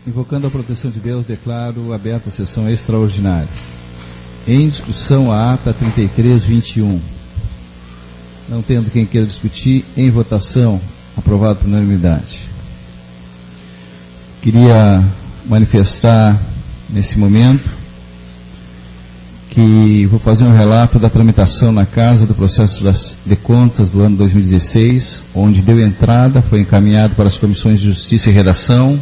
Invocando a proteção de Deus, declaro aberta a sessão extraordinária. Em discussão a ata 3321. Não tendo quem queira discutir, em votação, aprovado por unanimidade. Queria manifestar nesse momento que vou fazer um relato da tramitação na Casa do processo de contas do ano 2016, onde deu entrada, foi encaminhado para as comissões de Justiça e Redação,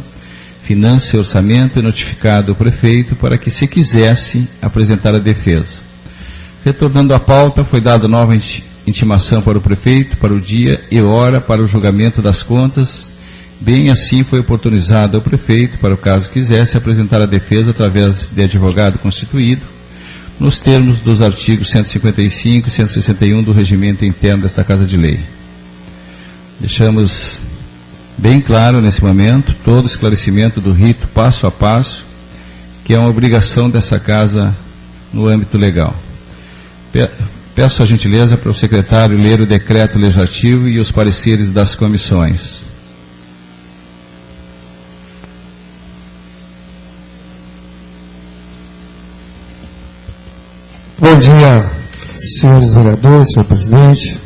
Finanças e Orçamento e notificado ao prefeito para que, se quisesse, apresentar a defesa. Retornando à pauta, foi dada nova intimação para o prefeito, para o dia e hora para o julgamento das contas. Bem assim foi oportunizado ao prefeito, para o caso quisesse, apresentar a defesa através de advogado constituído, nos termos dos artigos 155 e 161 do regimento interno desta Casa de Lei. Deixamos bem claro nesse momento todo o esclarecimento do rito passo a passo, que é uma obrigação dessa Casa no âmbito legal. Peço a gentileza para o secretário ler o decreto legislativo e os pareceres das comissões. Bom dia, senhores vereadores, senhor presidente,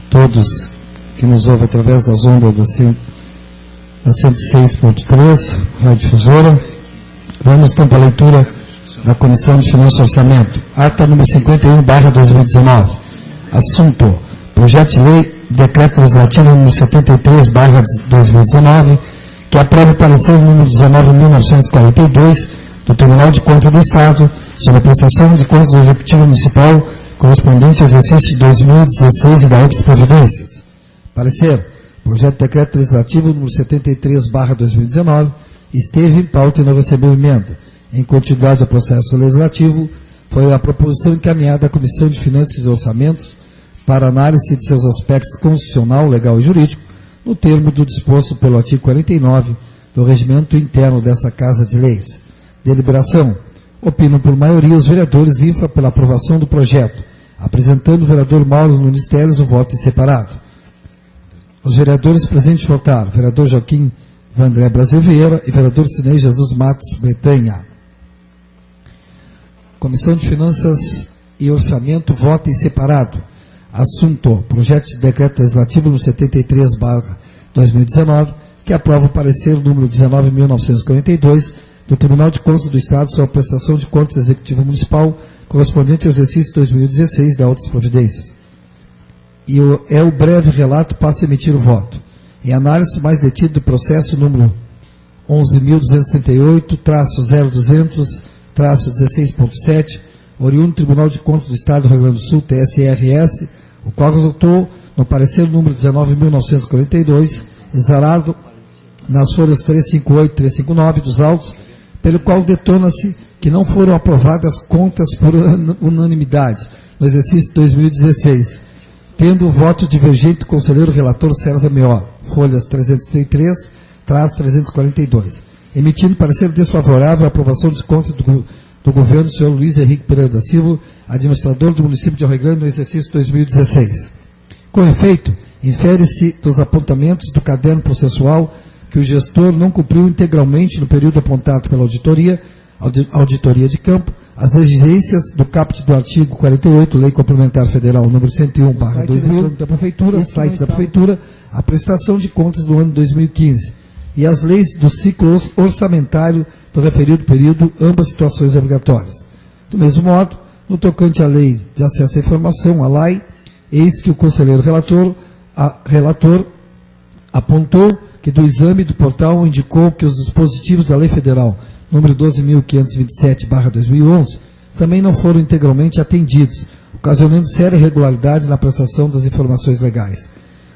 todos que nos ouvem através das ondas da 106.3, Rádio Difusora. Vamos então para a leitura da Comissão de Finanças e Orçamento. Ata número 51/2019. Assunto: Projeto de Lei, Decreto Legislativo número 73/2019, que aprova o parecer número 19.942 do Tribunal de Contas do Estado sobre a prestação de contas do Executivo Municipal correspondente ao exercício de 2016 e da outras providências. Parecer: Projeto de Decreto Legislativo número 73/2019 esteve em pauta e não recebeu emenda. Em continuidade ao processo legislativo, foi a proposição encaminhada à Comissão de Finanças e Orçamentos para análise de seus aspectos constitucional, legal e jurídico, no termo do disposto pelo artigo 49 do regimento interno dessa Casa de Leis. Deliberação: opinam por maioria os vereadores infra pela aprovação do projeto, apresentando o vereador Mauro Nunes Teles o voto em separado. Os vereadores presentes votaram: vereador Joaquim Vandré Brasil Vieira e vereador Sinei Jesus Matos Bretanha. Comissão de Finanças e Orçamento vota em separado. Assunto: Projeto de Decreto Legislativo no 73/2019, que aprova o parecer número 19.942 do Tribunal de Contas do Estado sobre a prestação de contas do Executivo Municipal correspondente ao exercício 2016 e da outras providências. E o breve relato passa a emitir o voto. Em análise mais detida do processo número 11.268-0200-16.7, oriundo do Tribunal de Contas do Estado do Rio Grande do Sul, TSRS, o qual resultou no parecer número 19.942, exarado nas folhas 358 e 359 dos autos, pelo qual detona-se que não foram aprovadas contas por unanimidade no exercício 2016, tendo o voto divergente do conselheiro relator César Meó, folhas 333-342, emitindo parecer desfavorável à aprovação dos contas do governo do senhor Luiz Henrique Pereira da Silva, administrador do município de Rio Grande no exercício 2016. Com efeito, infere-se dos apontamentos do caderno processual que o gestor não cumpriu integralmente no período apontado pela auditoria de campo, as exigências do caput do artigo 48, Lei Complementar Federal número 101/2000 da Prefeitura, site da Prefeitura, a prestação de contas do ano 2015 e as leis do ciclo orçamentário do referido período, ambas situações obrigatórias. Do mesmo modo, no tocante à Lei de Acesso à Informação, a LAI, eis que o conselheiro relator apontou que do exame do portal indicou que os dispositivos da Lei Federal número 12.527/2011 também não foram integralmente atendidos, ocasionando séria irregularidade na prestação das informações legais.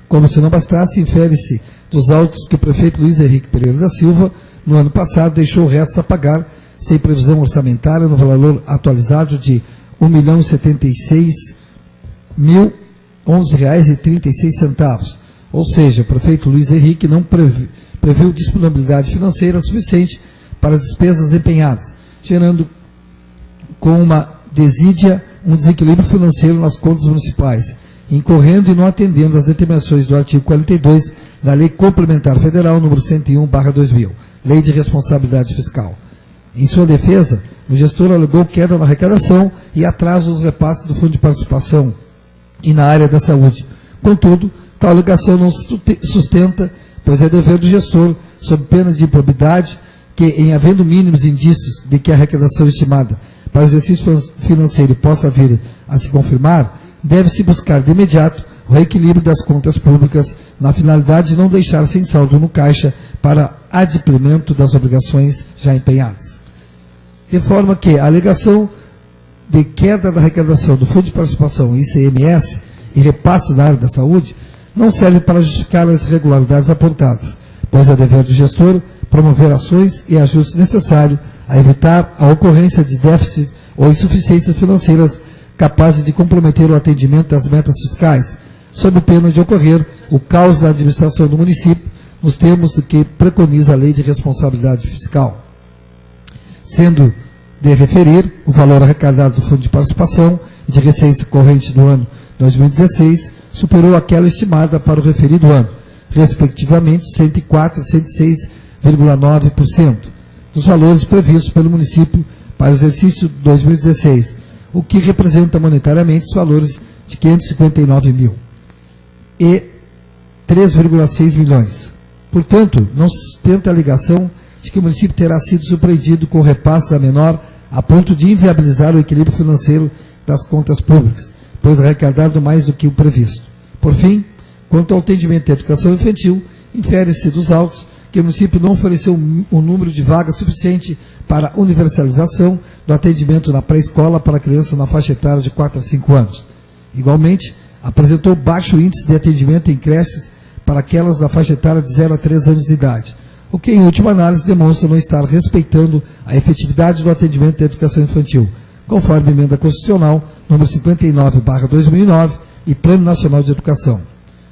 Como se não bastasse, infere-se dos autos que o prefeito Luiz Henrique Pereira da Silva, no ano passado, deixou restos a pagar, sem previsão orçamentária, no valor atualizado de R$ 1.076.011,36. Ou seja, o prefeito Luiz Henrique não previu disponibilidade financeira suficiente para as despesas empenhadas, gerando com uma desídia um desequilíbrio financeiro nas contas municipais, incorrendo e não atendendo às determinações do artigo 42 da Lei Complementar Federal número 101/2000. Lei de Responsabilidade Fiscal. Em sua defesa, o gestor alegou queda na arrecadação e atraso nos repasses do Fundo de Participação e na área da saúde. Contudo, tal alegação não se sustenta, pois é dever do gestor, sob pena de improbidade, que, em havendo mínimos indícios de que a arrecadação estimada para o exercício financeiro possa vir a se confirmar, deve-se buscar de imediato o reequilíbrio das contas públicas na finalidade de não deixar sem saldo no caixa para adimplemento das obrigações já empenhadas. De forma que a alegação de queda da arrecadação do Fundo de Participação ICMS e repasse na área da saúde não serve para justificar as irregularidades apontadas, pois é dever do gestor promover ações e ajustes necessários a evitar a ocorrência de déficits ou insuficiências financeiras capazes de comprometer o atendimento das metas fiscais, sob pena de ocorrer o caos na administração do município, nos termos do que preconiza a Lei de Responsabilidade Fiscal. Sendo de referir o valor arrecadado do Fundo de Participação e de receita corrente do ano 2016 superou aquela estimada para o referido ano, respectivamente 104% e 106,9% dos valores previstos pelo município para o exercício 2016, o que representa monetariamente os valores de 559 mil e 3,6 milhões. Portanto, não se sustenta a alegação de que o município terá sido surpreendido com repasses a menor a ponto de inviabilizar o equilíbrio financeiro das contas públicas, pois arrecadado mais do que o previsto. Por fim, quanto ao atendimento da educação infantil, infere-se dos autos que o município não ofereceu um número de vagas suficiente para a universalização do atendimento na pré-escola para crianças na faixa etária de 4 a 5 anos. Igualmente, apresentou baixo índice de atendimento em creches para aquelas da faixa etária de 0 a 3 anos de idade, o que, em última análise, demonstra não estar respeitando a efetividade do atendimento da educação infantil, conforme a emenda constitucional número 59/2009 e Plano Nacional de Educação.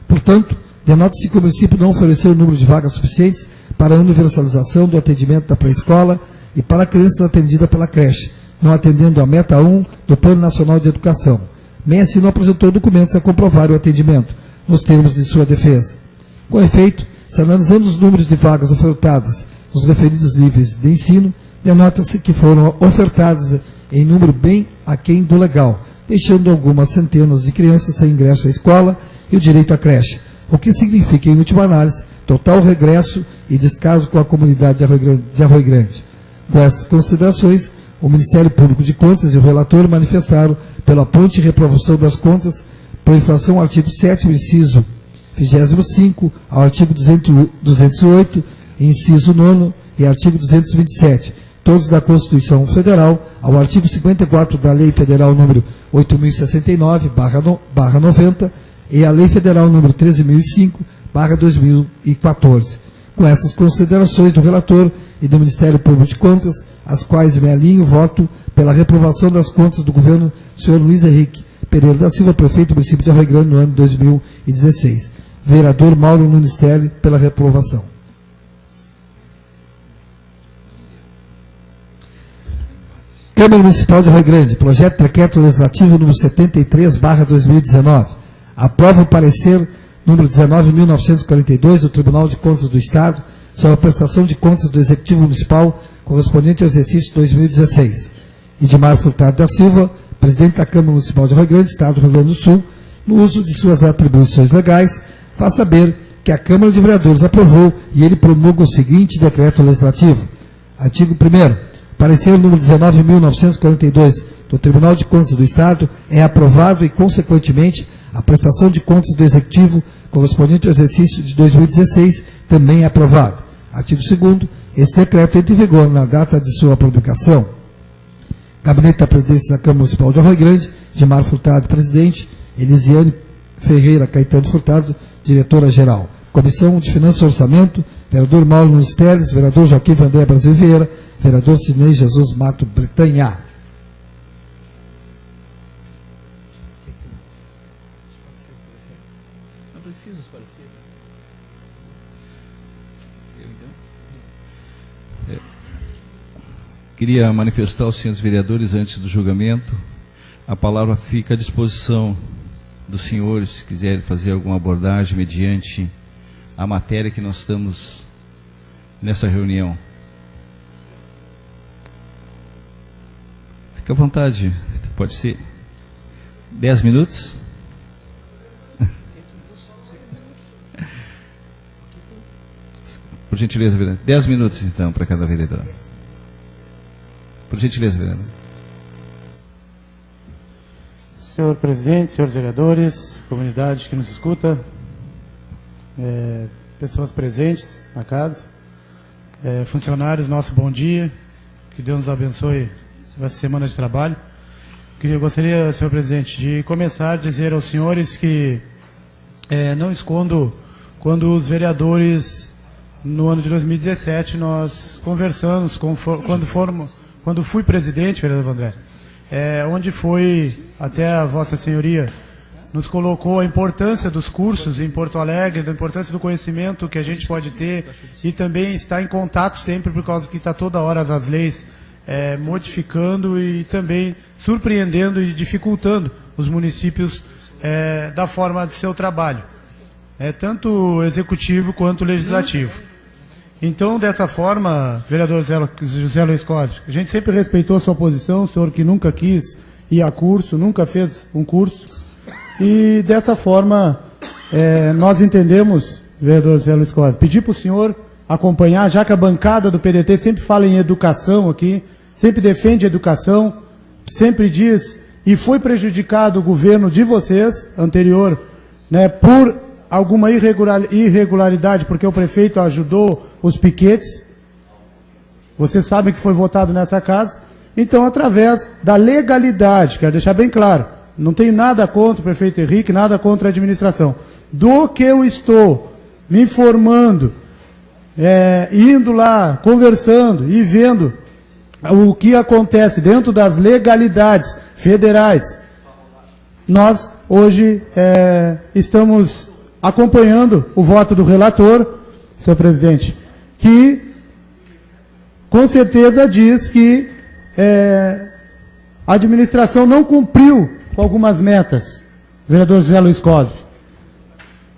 Portanto, denota-se que o município não ofereceu o número de vagas suficientes para a universalização do atendimento da pré-escola e para a criança atendida pela creche, não atendendo a meta 1 do Plano Nacional de Educação. Nem assim não apresentou documentos a comprovar o atendimento, nos termos de sua defesa. Com efeito, se analisando os números de vagas ofertadas nos referidos níveis de ensino, denota-se que foram ofertadas em número bem aquém do legal, deixando algumas centenas de crianças sem ingresso à escola e o direito à creche, o que significa, em última análise, total regresso e descaso com a comunidade de Arroio Grande. Com essas considerações, o Ministério Público de Contas e o relator manifestaram pela ponte e reprovação das contas por infração ao artigo 7º, inciso 25, ao artigo 208, inciso 9 e artigo 227, todos da Constituição Federal, ao artigo 54 da Lei Federal número 8.069/90 e a Lei Federal número 13.005/2014. Com essas considerações do relator e do Ministério Público de Contas, as quais me alinho, voto pela reprovação das contas do governo do senhor Luiz Henrique Pereira da Silva, prefeito do município de Arroio Grande no ano 2016. Vereador Mauro Nunes Telle, pela reprovação. Câmara Municipal de Arroio Grande, projeto de decreto legislativo número 73/2019. Aprova o parecer número 19.942 do Tribunal de Contas do Estado sobre a prestação de contas do Executivo Municipal correspondente ao exercício 2016. Edmar Furtado da Silva, presidente da Câmara Municipal de Arroio Grande, Estado do Rio Grande do Sul, no uso de suas atribuições legais, faz saber que a Câmara de Vereadores aprovou e ele promulga o seguinte decreto legislativo. Artigo 1º. Parecer número 19.942 do Tribunal de Contas do Estado é aprovado e, consequentemente, a prestação de contas do Executivo correspondente ao exercício de 2016 também é aprovada. Artigo 2º. Esse decreto entra em vigor na data de sua publicação. Gabinete da Presidência da Câmara Municipal de Arroio Grande, Edmar Furtado, presidente, Elisiane Ferreira Caetano Furtado, diretora-geral. Comissão de Finanças e Orçamento, vereador Mauro Nunes Telles, vereador Joaquim Vandré Brasil Vieira, vereador Sidney Jesus Mato Bretanha. Não preciso parecer. Queria manifestar aos senhores vereadores, antes do julgamento, a palavra fica à disposição dos senhores, se quiserem fazer alguma abordagem mediante a matéria que nós estamos nessa reunião? Fique à vontade, pode ser 10 minutos? Por gentileza, vereador. 10 minutos, então, para cada vereador. Por gentileza, vereador. Senhor presidente, senhores vereadores, comunidade que nos escuta, pessoas presentes na casa, funcionários, nosso bom dia, que Deus nos abençoe essa semana de trabalho. Eu gostaria, senhor presidente, de começar a dizer aos senhores que não escondo quando os vereadores, no ano de 2017, nós conversamos, quando fui presidente, vereador André, onde foi, até a Vossa Senhoria nos colocou a importância dos cursos em Porto Alegre, da importância do conhecimento que a gente pode ter e também estar em contato sempre, por causa que está toda hora as leis modificando e também surpreendendo e dificultando os municípios da forma de seu trabalho, tanto executivo quanto legislativo. Então, dessa forma, vereador José Luiz Cosme, a gente sempre respeitou a sua posição, o senhor que nunca quis ir a curso, nunca fez um curso, e dessa forma nós entendemos, vereador José Luiz Cosme, pedir para o senhor acompanhar, já que a bancada do PDT sempre fala em educação aqui, sempre defende educação, sempre diz, e foi prejudicado o governo de vocês, anterior, por alguma irregularidade, porque o prefeito ajudou os piquetes, vocês sabem que foi votado nessa casa, então através da legalidade, quero deixar bem claro, não tenho nada contra o prefeito Henrique, nada contra a administração, do que eu estou me informando, indo lá, conversando e vendo o que acontece dentro das legalidades federais, nós hoje estamos acompanhando o voto do relator, senhor presidente, que com certeza diz que a administração não cumpriu com algumas metas, vereador José Luiz Cosme.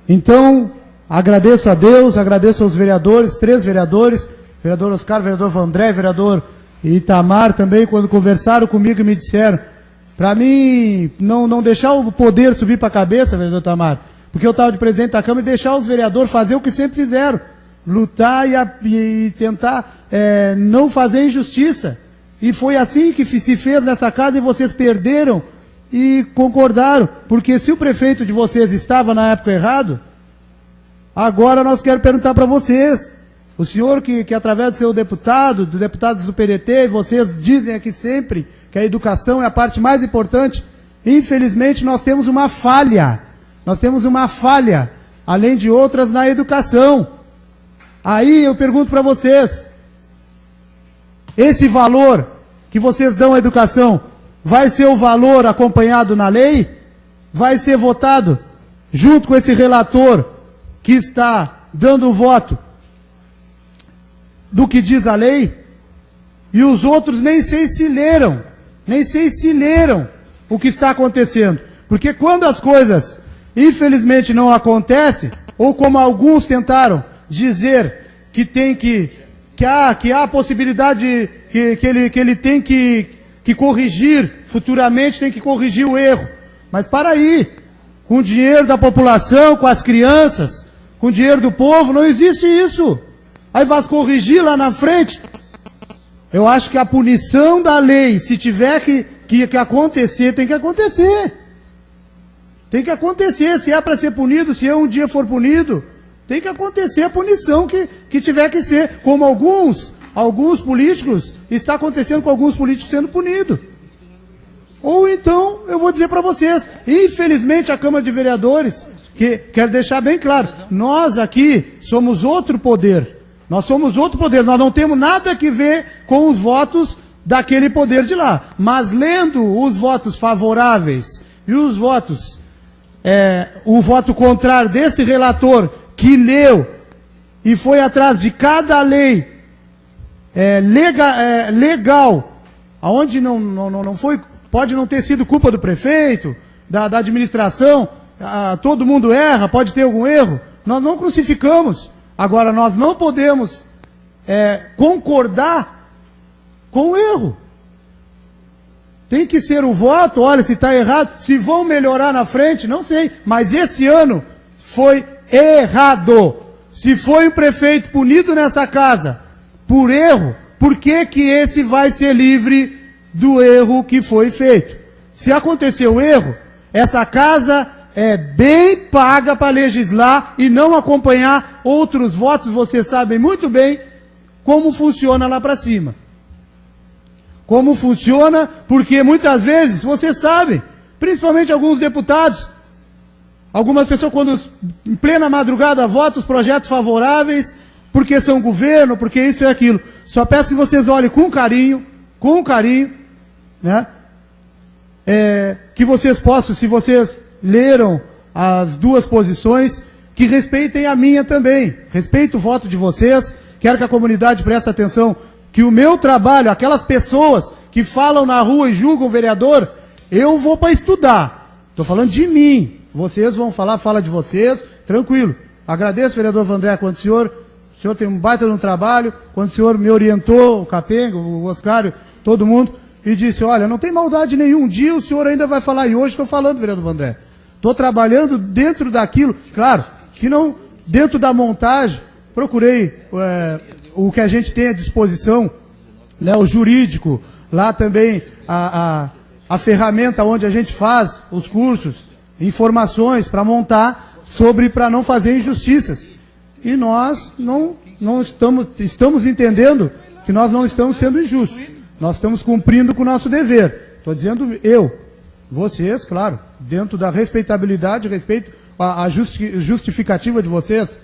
Então, agradeço a Deus, agradeço aos vereadores, 3 vereadores, vereador Oscar, vereador Vandré, vereador Itamar também, quando conversaram comigo e me disseram, para mim, não deixar o poder subir para a cabeça, vereador Itamar, porque eu estava de presidente da Câmara, e deixar os vereadores fazer o que sempre fizeram, lutar e tentar não fazer injustiça. E foi assim que se fez nessa casa e vocês perderam e concordaram, porque se o prefeito de vocês estava na época errado, agora nós queremos perguntar para vocês, o senhor que através do seu deputado, dos deputados do PDT, vocês dizem aqui sempre que a educação é a parte mais importante, infelizmente nós temos uma falha, além de outras na educação. Aí eu pergunto para vocês, esse valor que vocês dão à educação, vai ser o valor acompanhado na lei? Vai ser votado junto com esse relator que está dando o voto do que diz a lei? E os outros nem sei se leram o que está acontecendo. Porque quando as coisas, infelizmente, não acontecem, ou como alguns tentaram dizer que tem que há a possibilidade que ele tem que corrigir, futuramente tem que corrigir o erro. Mas para aí, com o dinheiro da população, com as crianças, com o dinheiro do povo, não existe isso. Aí vai corrigir lá na frente. Eu acho que a punição da lei, se tiver que acontecer, tem que acontecer. Tem que acontecer, se é para ser punido, se um dia for punido, tem que acontecer a punição que tiver que ser, como alguns políticos, está acontecendo com alguns políticos sendo punidos. Ou então, eu vou dizer para vocês, infelizmente a Câmara de Vereadores, que quero deixar bem claro, nós aqui somos outro poder, nós não temos nada que ver com os votos daquele poder de lá, mas lendo os votos favoráveis e os votos, o voto contrário desse relator que leu e foi atrás de cada lei legal, aonde não foi, pode não ter sido culpa do prefeito, da administração, todo mundo erra, pode ter algum erro, nós não crucificamos. Agora, nós não podemos concordar com o erro. Tem que ser o voto, olha, se está errado, se vão melhorar na frente, não sei, mas esse ano foi errado. Se foi o prefeito punido nessa casa por erro, por que que esse vai ser livre do erro que foi feito? Se aconteceu erro, essa casa é bem paga para legislar e não acompanhar outros votos. Vocês sabem muito bem como funciona lá para cima. Como funciona, porque muitas vezes, vocês sabem, principalmente alguns deputados, algumas pessoas quando em plena madrugada votam os projetos favoráveis, porque são governo, porque isso e aquilo. Só peço que vocês olhem com carinho, né? Que vocês possam, se vocês leram as duas posições, que respeitem a minha também. Respeito o voto de vocês, quero que a comunidade preste atenção, que o meu trabalho, aquelas pessoas que falam na rua e julgam o vereador, eu vou para estudar. Estou falando de mim. Vocês vão falar, fala de vocês, tranquilo. Agradeço, vereador Vandré, quando o senhor tem um baita no trabalho, quando o senhor me orientou, o Capenga, o Oscar, todo mundo, e disse, olha, não tem maldade nenhum, um dia o senhor ainda vai falar, e hoje estou falando, vereador Vandré. Estou trabalhando dentro daquilo, claro, que não, dentro da montagem, procurei o que a gente tem à disposição, né, o jurídico, lá também a ferramenta onde a gente faz os cursos, informações para montar para não fazer injustiças. E nós não estamos entendendo que nós não estamos sendo injustos. Nós estamos cumprindo com o nosso dever. Estou dizendo vocês, claro, dentro da respeitabilidade, respeito à justificativa de vocês.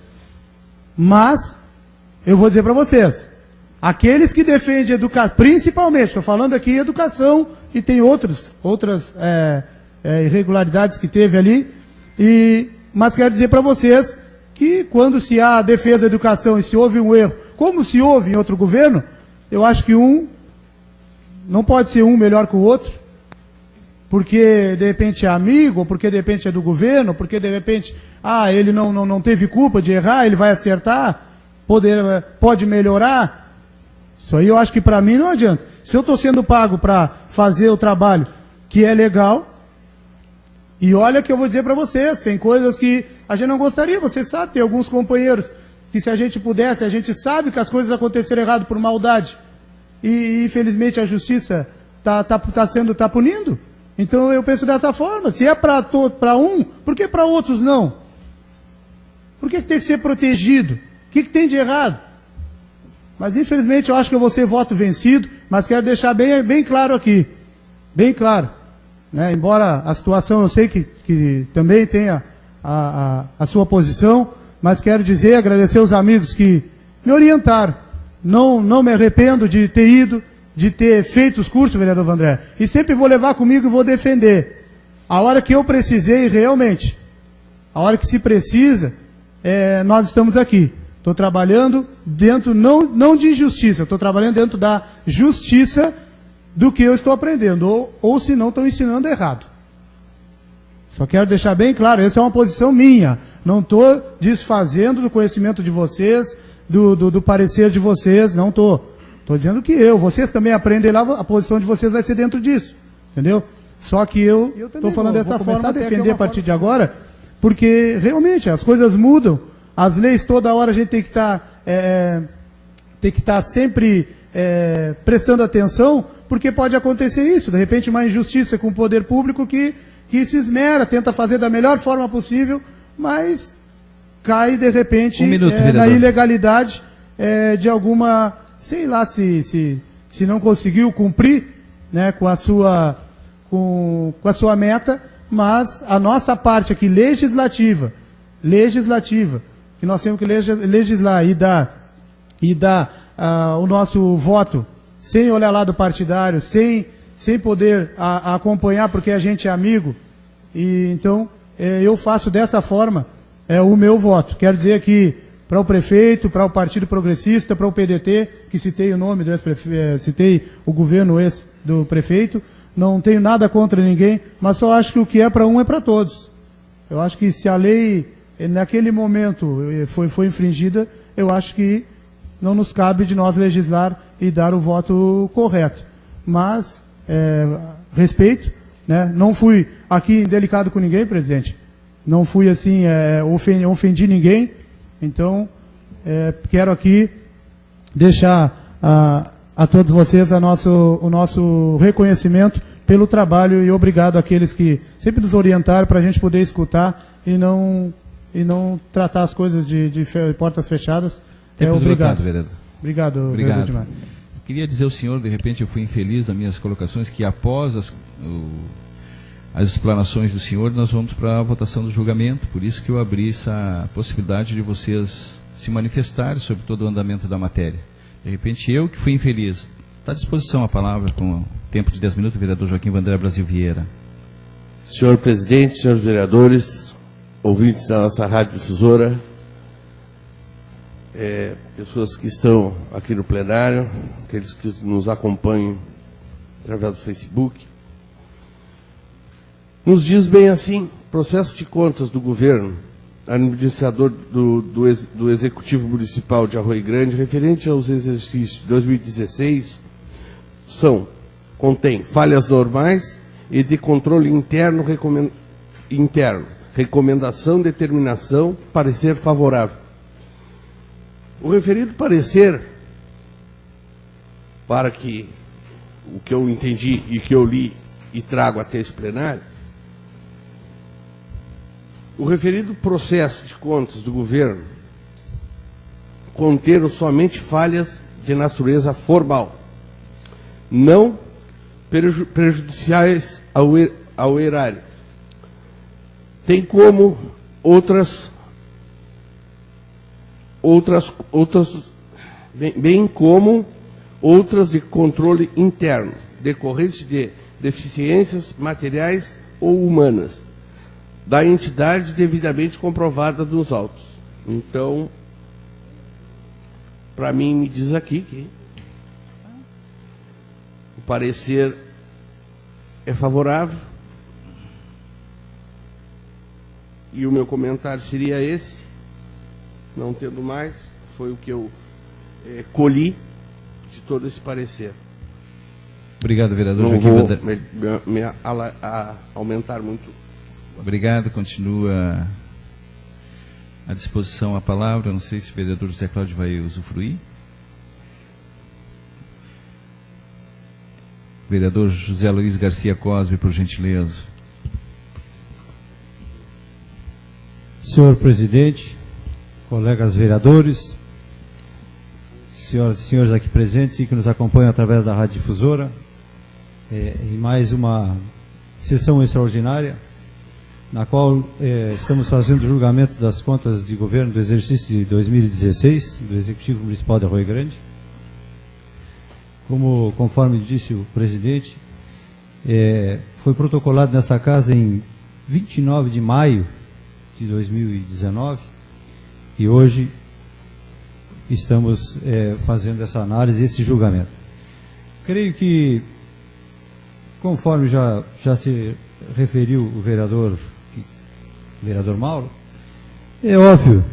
Mas, eu vou dizer para vocês, aqueles que defendem educação, principalmente, estou falando aqui educação, e tem outras irregularidades que teve ali, mas quero dizer para vocês que quando se há defesa da educação e se houve um erro, como se houve em outro governo, eu acho que não pode ser um melhor que o outro, porque de repente é amigo, ou porque de repente é do governo, porque de repente, ele não teve culpa de errar, ele vai acertar, pode melhorar. Isso aí eu acho que para mim não adianta. Se eu estou sendo pago para fazer o trabalho que é legal, e olha que eu vou dizer para vocês, tem coisas que a gente não gostaria, você sabe, tem alguns companheiros que se a gente pudesse, a gente sabe que as coisas aconteceram errado por maldade, e infelizmente a justiça está punindo. Então eu penso dessa forma, se é para um, por que para outros não? Por que tem que ser protegido? O que tem de errado? Mas infelizmente eu acho que eu vou ser voto vencido, mas quero deixar bem claro aqui, bem claro, né? Embora a situação eu sei que também tenha a sua posição, mas quero dizer, agradecer aos amigos que me orientaram. Não me arrependo de ter ido, de ter feito os cursos, vereador Vandré, e sempre vou levar comigo e vou defender. A hora que eu precisei, realmente, a hora que se precisa, nós estamos aqui. Estou trabalhando dentro, não de injustiça, estou trabalhando dentro da justiça do que eu estou aprendendo, ou se não, estou ensinando errado. Só quero deixar bem claro, essa é uma posição minha, não estou desfazendo do conhecimento de vocês, do parecer de vocês, não estou. Estou dizendo que vocês também aprendem lá, a posição de vocês vai ser dentro disso, entendeu? Só que eu estou falando dessa forma, a defender a partir de agora, porque realmente as coisas mudam, as leis toda hora a gente tem que estar sempre prestando atenção, porque pode acontecer isso, de repente uma injustiça com o poder público que se esmera, tenta fazer da melhor forma possível, mas cai de repente na ilegalidade de alguma, sei lá, se não conseguiu cumprir, né, com a sua meta, mas a nossa parte aqui legislativa, que nós temos que legislar e dar o nosso voto sem olhar lado partidário, sem poder acompanhar porque a gente é amigo, e então eu faço dessa forma o meu voto. Quero dizer aqui para o prefeito, para o Partido Progressista, para o PDT, que citei o nome do ex-prefeito, citei o governo do prefeito, não tenho nada contra ninguém, mas só acho que o que é para um é para todos. Eu acho que se a lei naquele momento foi infringida, eu acho que não nos cabe de nós legislar e dar o voto correto. Mas, respeito, né? Não fui aqui indelicado com ninguém, presidente. Não fui assim, ofendi ninguém. Então, quero aqui deixar a todos vocês o nosso reconhecimento pelo trabalho e obrigado àqueles que sempre nos orientaram para a gente poder escutar e não tratar as coisas de portas fechadas. Obrigado. Vereador. Obrigado, vereador Edmar. Queria dizer ao senhor, de repente eu fui infeliz nas minhas colocações, que após as explanações do senhor, nós vamos para a votação do julgamento, por isso que eu abri essa possibilidade de vocês se manifestarem sobre todo o andamento da matéria. De repente eu que fui infeliz. Está à disposição a palavra com tempo de 10 minutos, o vereador Joaquim Vandré Brasil Vieira. Senhor presidente, senhores vereadores, ouvintes da nossa rádio difusora, pessoas que estão aqui no plenário, aqueles que nos acompanham através do Facebook, nos diz bem assim: processo de contas do governo, administrador do Executivo Municipal de Arroio Grande, referente aos exercícios de 2016, contém falhas normais e de controle interno, recomendação, determinação, parecer favorável. O referido parecer, para que o que eu entendi e que eu li e trago até esse plenário, o referido processo de contas do governo conteram somente falhas de natureza formal, não prejudiciais ao erário, bem como outras de controle interno, decorrentes de deficiências materiais ou humanas, da entidade devidamente comprovada nos autos. Então, para mim, me diz aqui que o parecer é favorável e o meu comentário seria esse, não tendo mais, foi o que eu colhi de todo esse parecer. Obrigado, vereador não Joaquim vou Vandré. aumentar muito. Obrigado, continua à disposição a palavra. Não sei se o vereador José Cláudio vai usufruir. Vereador José Luiz Garcia Cosme, por gentileza. Senhor presidente, colegas vereadores, senhoras e senhores aqui presentes e que nos acompanham através da Rádio Difusora, em mais uma sessão extraordinária, na qual estamos fazendo o julgamento das contas de governo do exercício de 2016, do Executivo Municipal de Arroio Grande. Conforme disse o presidente, foi protocolado nessa casa em 29 de maio de 2019 e hoje estamos fazendo essa análise, esse julgamento. Creio que, conforme já se referiu o vereador Mauro, é óbvio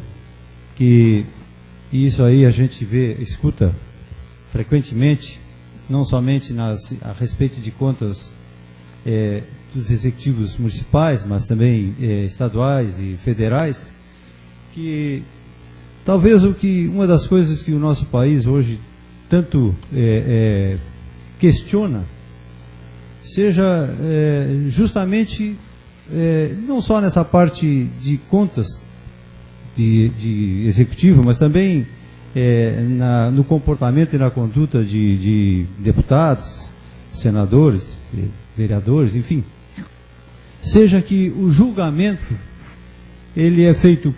que isso aí a gente escuta frequentemente, não somente a respeito de contas dos executivos municipais, mas também estaduais e federais, que talvez uma das coisas que o nosso país hoje tanto questiona seja justamente não só nessa parte de contas de executivo, mas também no comportamento e na conduta de deputados, senadores, vereadores, enfim. Seja que o julgamento ele é feito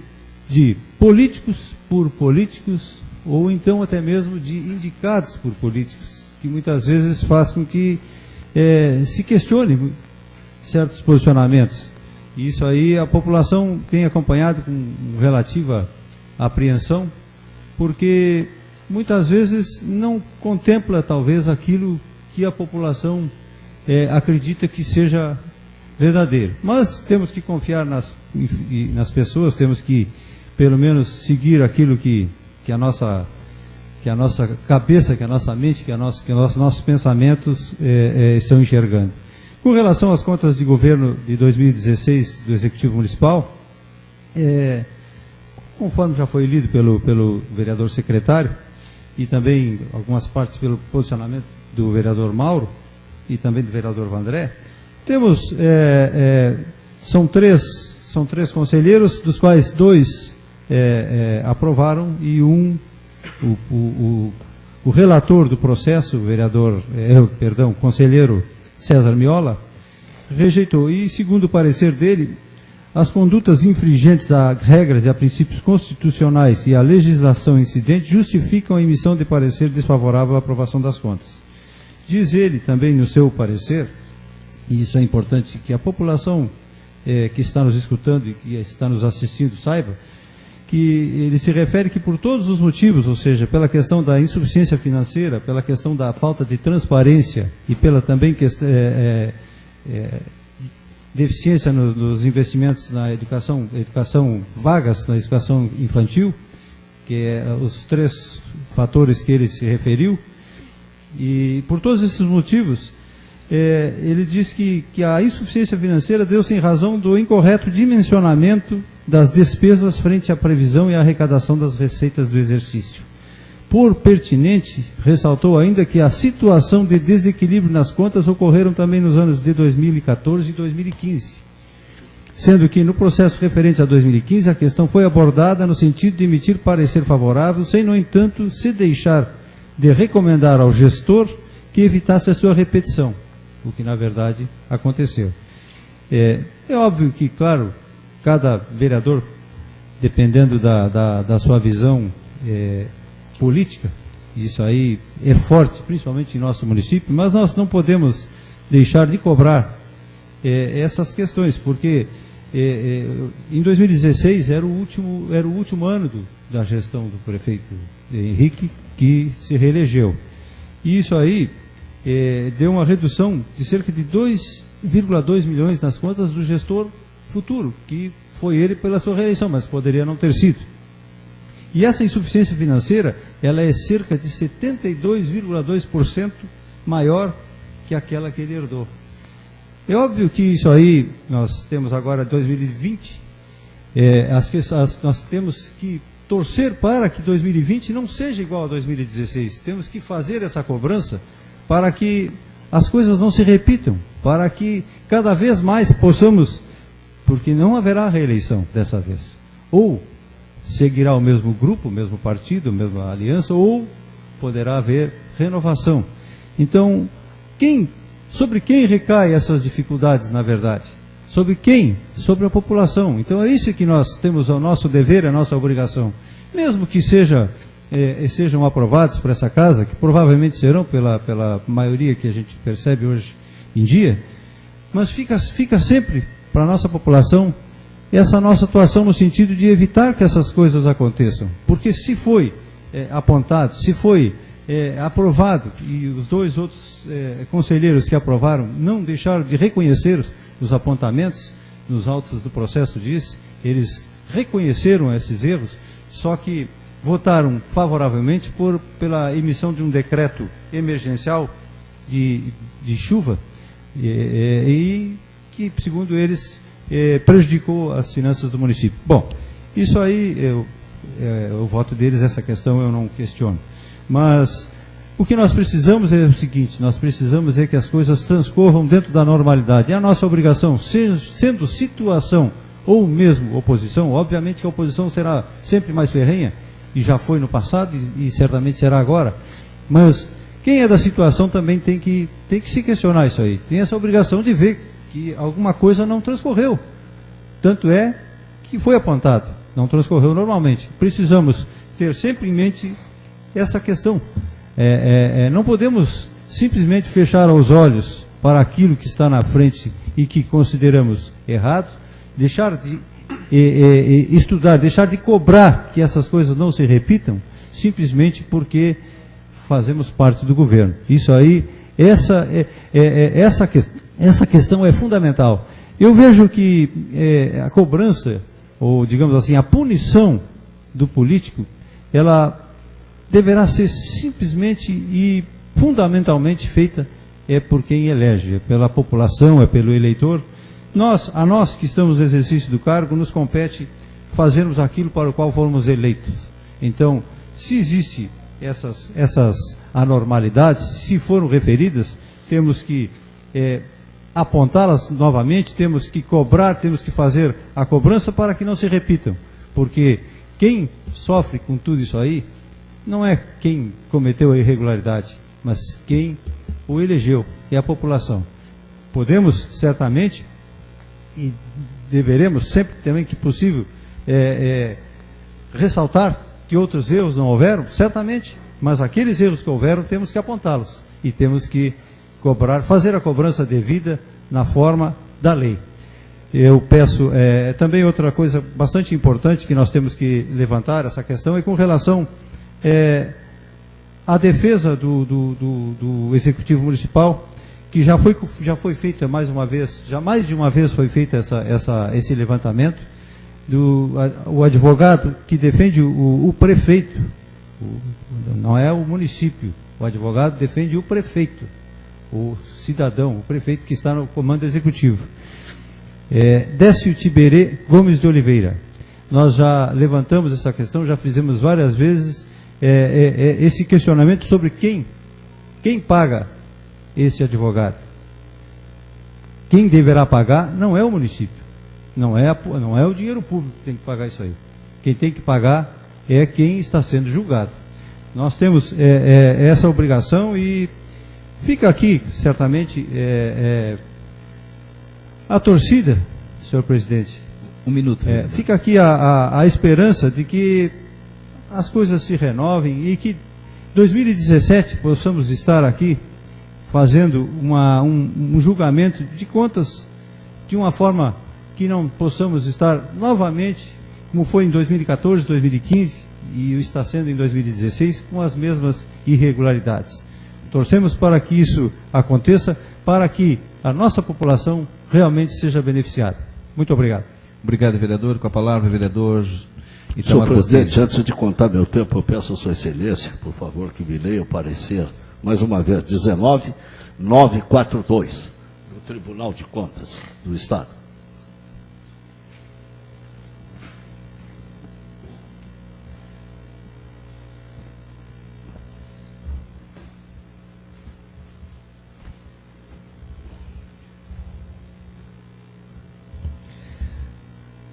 de políticos por políticos, ou então até mesmo de indicados por políticos, que muitas vezes faz com que se questione certos posicionamentos. E isso aí a população tem acompanhado com relativa apreensão, porque muitas vezes não contempla talvez aquilo que a população acredita que seja verdadeiro. Mas temos que confiar nas pessoas, temos que pelo menos seguir aquilo que a que a nossa cabeça, que a nossa mente, que os nossos pensamentos estão enxergando. Com relação às contas de governo de 2016 do Executivo Municipal, conforme já foi lido pelo vereador secretário, e também algumas partes pelo posicionamento do vereador Mauro, e também do vereador Vandré, temos, são três conselheiros, dos quais 2 aprovaram, e o relator do processo, o conselheiro César Miola, rejeitou. E, segundo o parecer dele, as condutas infringentes a regras e a princípios constitucionais e a legislação incidente justificam a emissão de parecer desfavorável à aprovação das contas. Diz ele também no seu parecer, e isso é importante que a população que está nos escutando e que está nos assistindo saiba, que ele se refere que por todos os motivos, ou seja, pela questão da insuficiência financeira, pela questão da falta de transparência e pela também deficiência nos investimentos na educação vagas na educação infantil, que é os 3 fatores que ele se referiu, e por todos esses motivos, ele diz que a insuficiência financeira deu-se em razão do incorreto dimensionamento das despesas frente à previsão e à arrecadação das receitas do exercício. Por pertinente, ressaltou ainda que a situação de desequilíbrio nas contas ocorreram também nos anos de 2014 e 2015, sendo que no processo referente a 2015 a questão foi abordada no sentido de emitir parecer favorável, sem, no entanto, se deixar de recomendar ao gestor que evitasse a sua repetição, o que na verdade aconteceu. É óbvio que, claro, cada vereador, dependendo da sua visão política, isso aí é forte, principalmente em nosso município, mas nós não podemos deixar de cobrar essas questões, porque em 2016 era o último ano da gestão do prefeito Henrique, que se reelegeu. E isso aí deu uma redução de cerca de 2,2 milhões nas contas do gestor futuro, que foi ele pela sua reeleição, mas poderia não ter sido. E essa insuficiência financeira, ela é cerca de 72,2% maior que aquela que ele herdou. É óbvio que isso aí, nós temos agora 2020, nós temos que torcer para que 2020 não seja igual a 2016. Temos que fazer essa cobrança para que as coisas não se repitam, para que cada vez mais possamos, porque não haverá reeleição dessa vez. Ou seguirá o mesmo grupo, o mesmo partido, a mesma aliança, ou poderá haver renovação. Então, sobre quem recai essas dificuldades, na verdade? Sobre quem? Sobre a população. Então é isso que nós temos, o nosso dever, a nossa obrigação. Mesmo que sejam aprovados por essa casa, que provavelmente serão pela maioria que a gente percebe hoje em dia, mas fica sempre para a nossa população essa nossa atuação no sentido de evitar que essas coisas aconteçam. Porque se foi apontado, se foi aprovado, e os 2 outros conselheiros que aprovaram não deixaram de reconhecer os apontamentos nos autos do processo eles reconheceram esses erros, só que votaram favoravelmente pela emissão de um decreto emergencial de chuva, e que, segundo eles, prejudicou as finanças do município. Bom, isso aí, o voto deles, essa questão eu não questiono. Mas o que nós precisamos é o seguinte: nós precisamos que as coisas transcorram dentro da normalidade. É a nossa obrigação, sendo situação ou mesmo oposição. Obviamente que a oposição será sempre mais ferrenha, e já foi no passado e certamente será agora. Mas quem é da situação também tem que se questionar isso aí. Tem essa obrigação de ver que alguma coisa não transcorreu. Tanto é que foi apontado, não transcorreu normalmente. Precisamos ter sempre em mente essa questão. Não podemos simplesmente fechar os olhos para aquilo que está na frente e que consideramos errado, deixar de estudar, deixar de cobrar que essas coisas não se repitam, simplesmente porque fazemos parte do governo. Isso aí, essa questão é fundamental. Eu vejo que a cobrança, ou digamos assim, a punição do político, ela deverá ser simplesmente e fundamentalmente feita por quem elege, é pela população, é pelo eleitor. A nós que estamos no exercício do cargo, nos compete fazermos aquilo para o qual fomos eleitos. Então, se existem essas anormalidades, se foram referidas, temos que apontá-las novamente, temos que cobrar, temos que fazer a cobrança para que não se repitam, porque quem sofre com tudo isso aí não é quem cometeu a irregularidade, mas quem o elegeu, que é a população. Podemos, certamente, e deveremos sempre também que possível, ressaltar que outros erros não houveram, certamente, mas aqueles erros que houveram temos que apontá-los e temos que cobrar, fazer a cobrança devida na forma da lei. Eu peço também outra coisa bastante importante que nós temos que levantar, essa questão, é com relação à defesa do Executivo Municipal, que já foi feita mais uma vez, já mais de uma vez foi feito esse levantamento, o advogado que defende o prefeito, não é o município, o advogado defende o prefeito, o cidadão, o prefeito que está no comando executivo. Décio Tiberê Gomes de Oliveira. Nós já levantamos essa questão, já fizemos várias vezes esse questionamento sobre quem paga esse advogado. Quem deverá pagar não é o município, não é o dinheiro público que tem que pagar isso aí. Quem tem que pagar é quem está sendo julgado. Nós temos essa obrigação e fica aqui, certamente, a torcida, senhor presidente. Um minuto. Fica aqui a esperança de que as coisas se renovem e que 2017 possamos estar aqui fazendo um julgamento de contas de uma forma que não possamos estar novamente, como foi em 2014, 2015 e está sendo em 2016, com as mesmas irregularidades. Torcemos para que isso aconteça, para que a nossa população realmente seja beneficiada. Muito obrigado. Obrigado, vereador. Com a palavra, vereador Itamar. Senhor presidente, antes de contar meu tempo, eu peço a sua excelência, por favor, que me leia o parecer, mais uma vez, 19942, do Tribunal de Contas do Estado.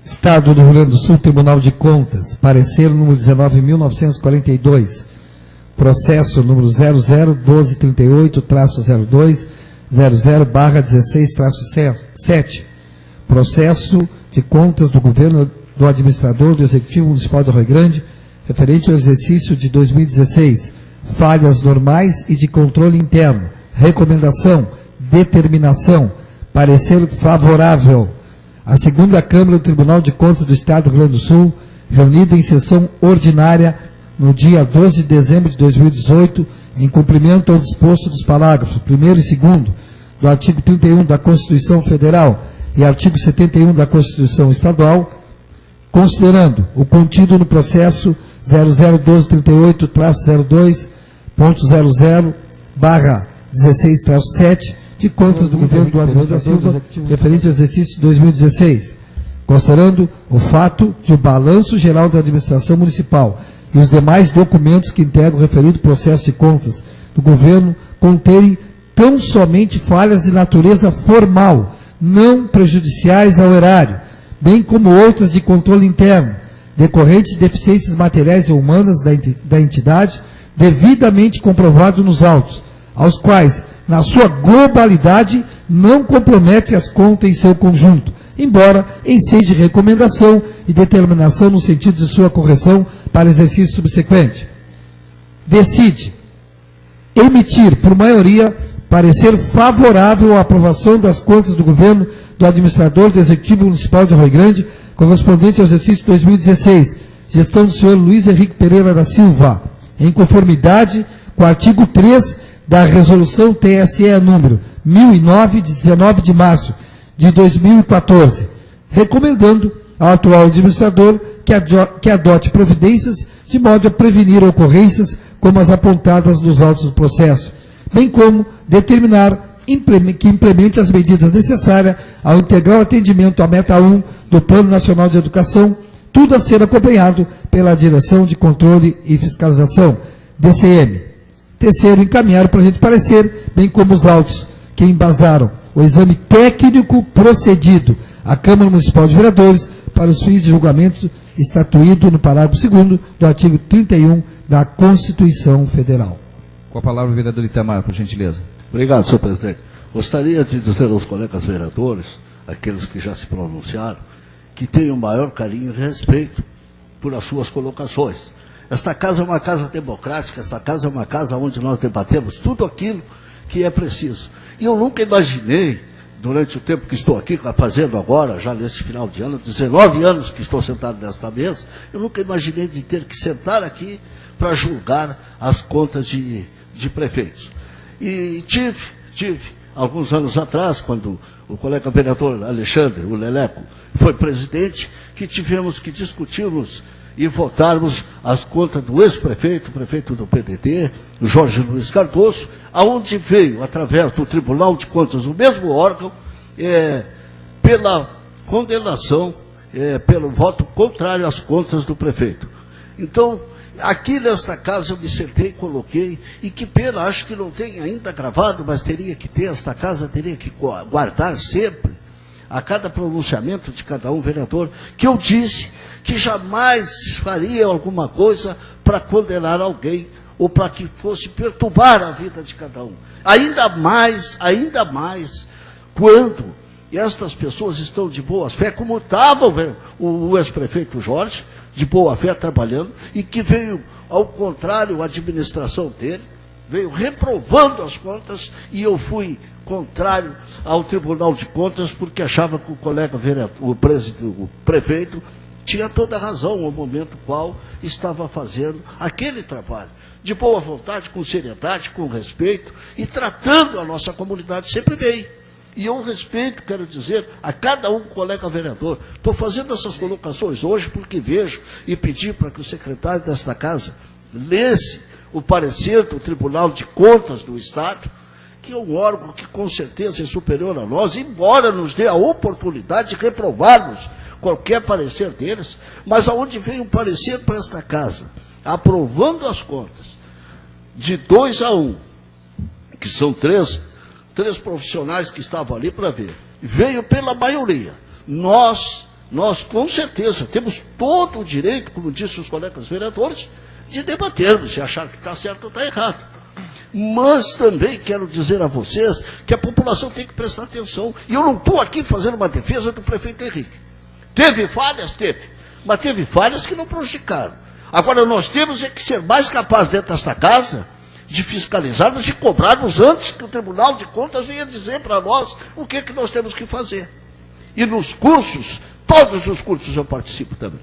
Estado do Rio Grande do Sul, Tribunal de Contas, parecer número 19.942, processo número 001238-02, 00/16-7, processo de contas do governo do administrador do Executivo Municipal de Rio Grande, referente ao exercício de 2016, falhas normais e de controle interno, recomendação, determinação, parecer favorável. A segunda Câmara do Tribunal de Contas do Estado do Rio Grande do Sul, reunida em sessão ordinária no dia 12 de dezembro de 2018, em cumprimento ao disposto dos parágrafos 1º e 2º do artigo 31 da Constituição Federal e artigo 71 da Constituição Estadual, considerando o contido no processo 001238-00.00/16-7 de contas do governo do administrador Silva, referente ao exercício de 2016, considerando o fato de o balanço geral da administração municipal e os demais documentos que integram o referido processo de contas do governo conterem tão somente falhas de natureza formal, não prejudiciais ao erário, bem como outras de controle interno, decorrentes de deficiências materiais e humanas da entidade, devidamente comprovado nos autos, aos quais, na sua globalidade, não compromete as contas em seu conjunto, embora em sede de recomendação e determinação no sentido de sua correção para exercício subsequente. Decide emitir, por maioria, parecer favorável à aprovação das contas do governo do administrador do Executivo Municipal de Rio Grande, correspondente ao exercício 2016, gestão do senhor Luiz Henrique Pereira da Silva, em conformidade com o artigo 3 da Resolução TSE número 1009, de 19 de março de 2014, recomendando ao atual administrador que adote providências de modo a prevenir ocorrências como as apontadas nos autos do processo, bem como determinar que implemente as medidas necessárias ao integral atendimento à meta 1 do Plano Nacional de Educação, tudo a ser acompanhado pela Direção de Controle e Fiscalização, DCM. Terceiro, encaminhar o projeto de parecer, bem como os autos que embasaram o exame técnico procedido à Câmara Municipal de Vereadores para os fins de julgamento estatuído no parágrafo 2º do artigo 31 da Constituição Federal. Com a palavra o vereador Itamar, por gentileza. Obrigado, senhor presidente. Gostaria de dizer aos colegas vereadores, aqueles que já se pronunciaram, que tenham maior carinho e respeito por as suas colocações. Esta casa é uma casa democrática, esta casa é uma casa onde nós debatemos tudo aquilo que é preciso. E eu nunca imaginei, durante o tempo que estou aqui fazendo agora, já nesse final de ano, 19 anos que estou sentado nesta mesa, eu nunca imaginei de ter que sentar aqui para julgar as contas de prefeitos. E tive, alguns anos atrás, quando o colega vereador Alexandre, o Leleco, foi presidente, que tivemos que discutirmos e votarmos as contas do ex-prefeito, prefeito do PDT, Jorge Luiz Cardoso, aonde veio, através do Tribunal de Contas, o mesmo órgão, pela condenação, pelo voto contrário às contas do prefeito. Então, aqui nesta casa eu me sentei, coloquei, e que pena, acho que não tem ainda gravado, mas teria que ter, esta casa teria que guardar sempre, a cada pronunciamento de cada um vereador, que eu disse que jamais faria alguma coisa para condenar alguém, ou para que fosse perturbar a vida de cada um. Ainda mais, quando estas pessoas estão de boa fé, como estava o ex-prefeito Jorge, de boa fé trabalhando, e que veio, ao contrário, a administração dele, veio reprovando as contas, e eu fui contrário ao Tribunal de Contas, porque achava que o colega vereador, o prefeito, tinha toda a razão no momento qual estava fazendo aquele trabalho. De boa vontade, com seriedade, com respeito, e tratando a nossa comunidade sempre bem. E eu respeito, quero dizer, a cada um colega vereador. Estou fazendo essas colocações hoje porque vejo e pedi para que o secretário desta casa lesse o parecer do Tribunal de Contas do Estado, que é um órgão que com certeza é superior a nós, embora nos dê a oportunidade de reprovarmos qualquer parecer deles, mas aonde veio um parecer para esta casa, aprovando as contas, de 2-1, que são três profissionais que estavam ali para ver, veio pela maioria. Nós com certeza temos todo o direito, como disse os colegas vereadores, de debatermos, se achar que está certo ou está errado. Mas também quero dizer a vocês que a população tem que prestar atenção. E eu não estou aqui fazendo uma defesa do prefeito Henrique. Teve falhas? Teve. Mas teve falhas que não prejudicaram. Agora, nós temos que ser mais capazes dentro desta casa de fiscalizarmos e cobrarmos antes que o Tribunal de Contas venha dizer para nós o que nós temos que fazer. E nos cursos, todos os cursos eu participo também.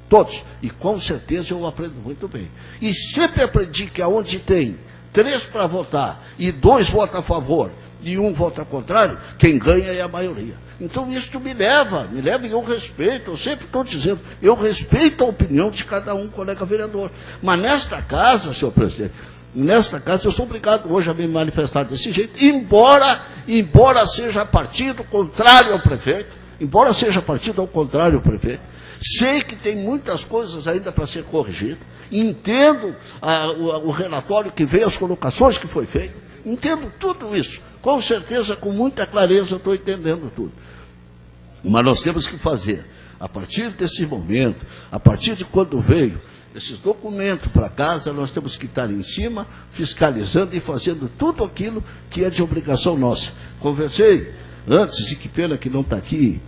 Todos. E com certeza eu aprendo muito bem. E sempre aprendi que aonde tem 3 para votar e 2 votam a favor e 1 vota contrário, quem ganha é a maioria. Então isso me leva e eu respeito, eu sempre estou dizendo, eu respeito a opinião de cada um, colega vereador. Mas nesta casa, senhor presidente, nesta casa eu sou obrigado hoje a me manifestar desse jeito, embora seja partido contrário ao prefeito, sei que tem muitas coisas ainda para ser corrigidas, entendo o relatório que veio, as colocações que foi feito, entendo tudo isso, com certeza, com muita clareza, estou entendendo tudo. Mas nós temos que fazer, a partir desse momento, a partir de quando veio esses documentos para casa, nós temos que estar em cima, fiscalizando e fazendo tudo aquilo que é de obrigação nossa. Conversei antes, e que pena que não está aqui,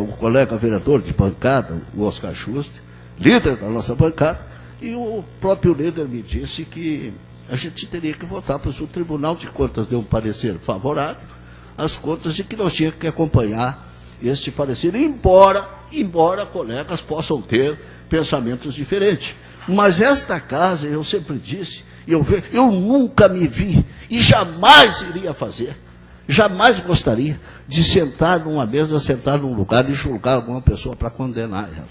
o colega vereador de bancada, o Oscar Schuster, líder da nossa bancada, e o próprio líder me disse que a gente teria que votar, pois o Tribunal de Contas deu um parecer favorável às contas e que nós tínhamos que acompanhar este parecer, embora colegas possam ter pensamentos diferentes. Mas esta casa, eu sempre disse, eu nunca me vi e jamais iria fazer, jamais gostaria de sentar numa mesa, sentar num lugar e julgar alguma pessoa para condenar ela.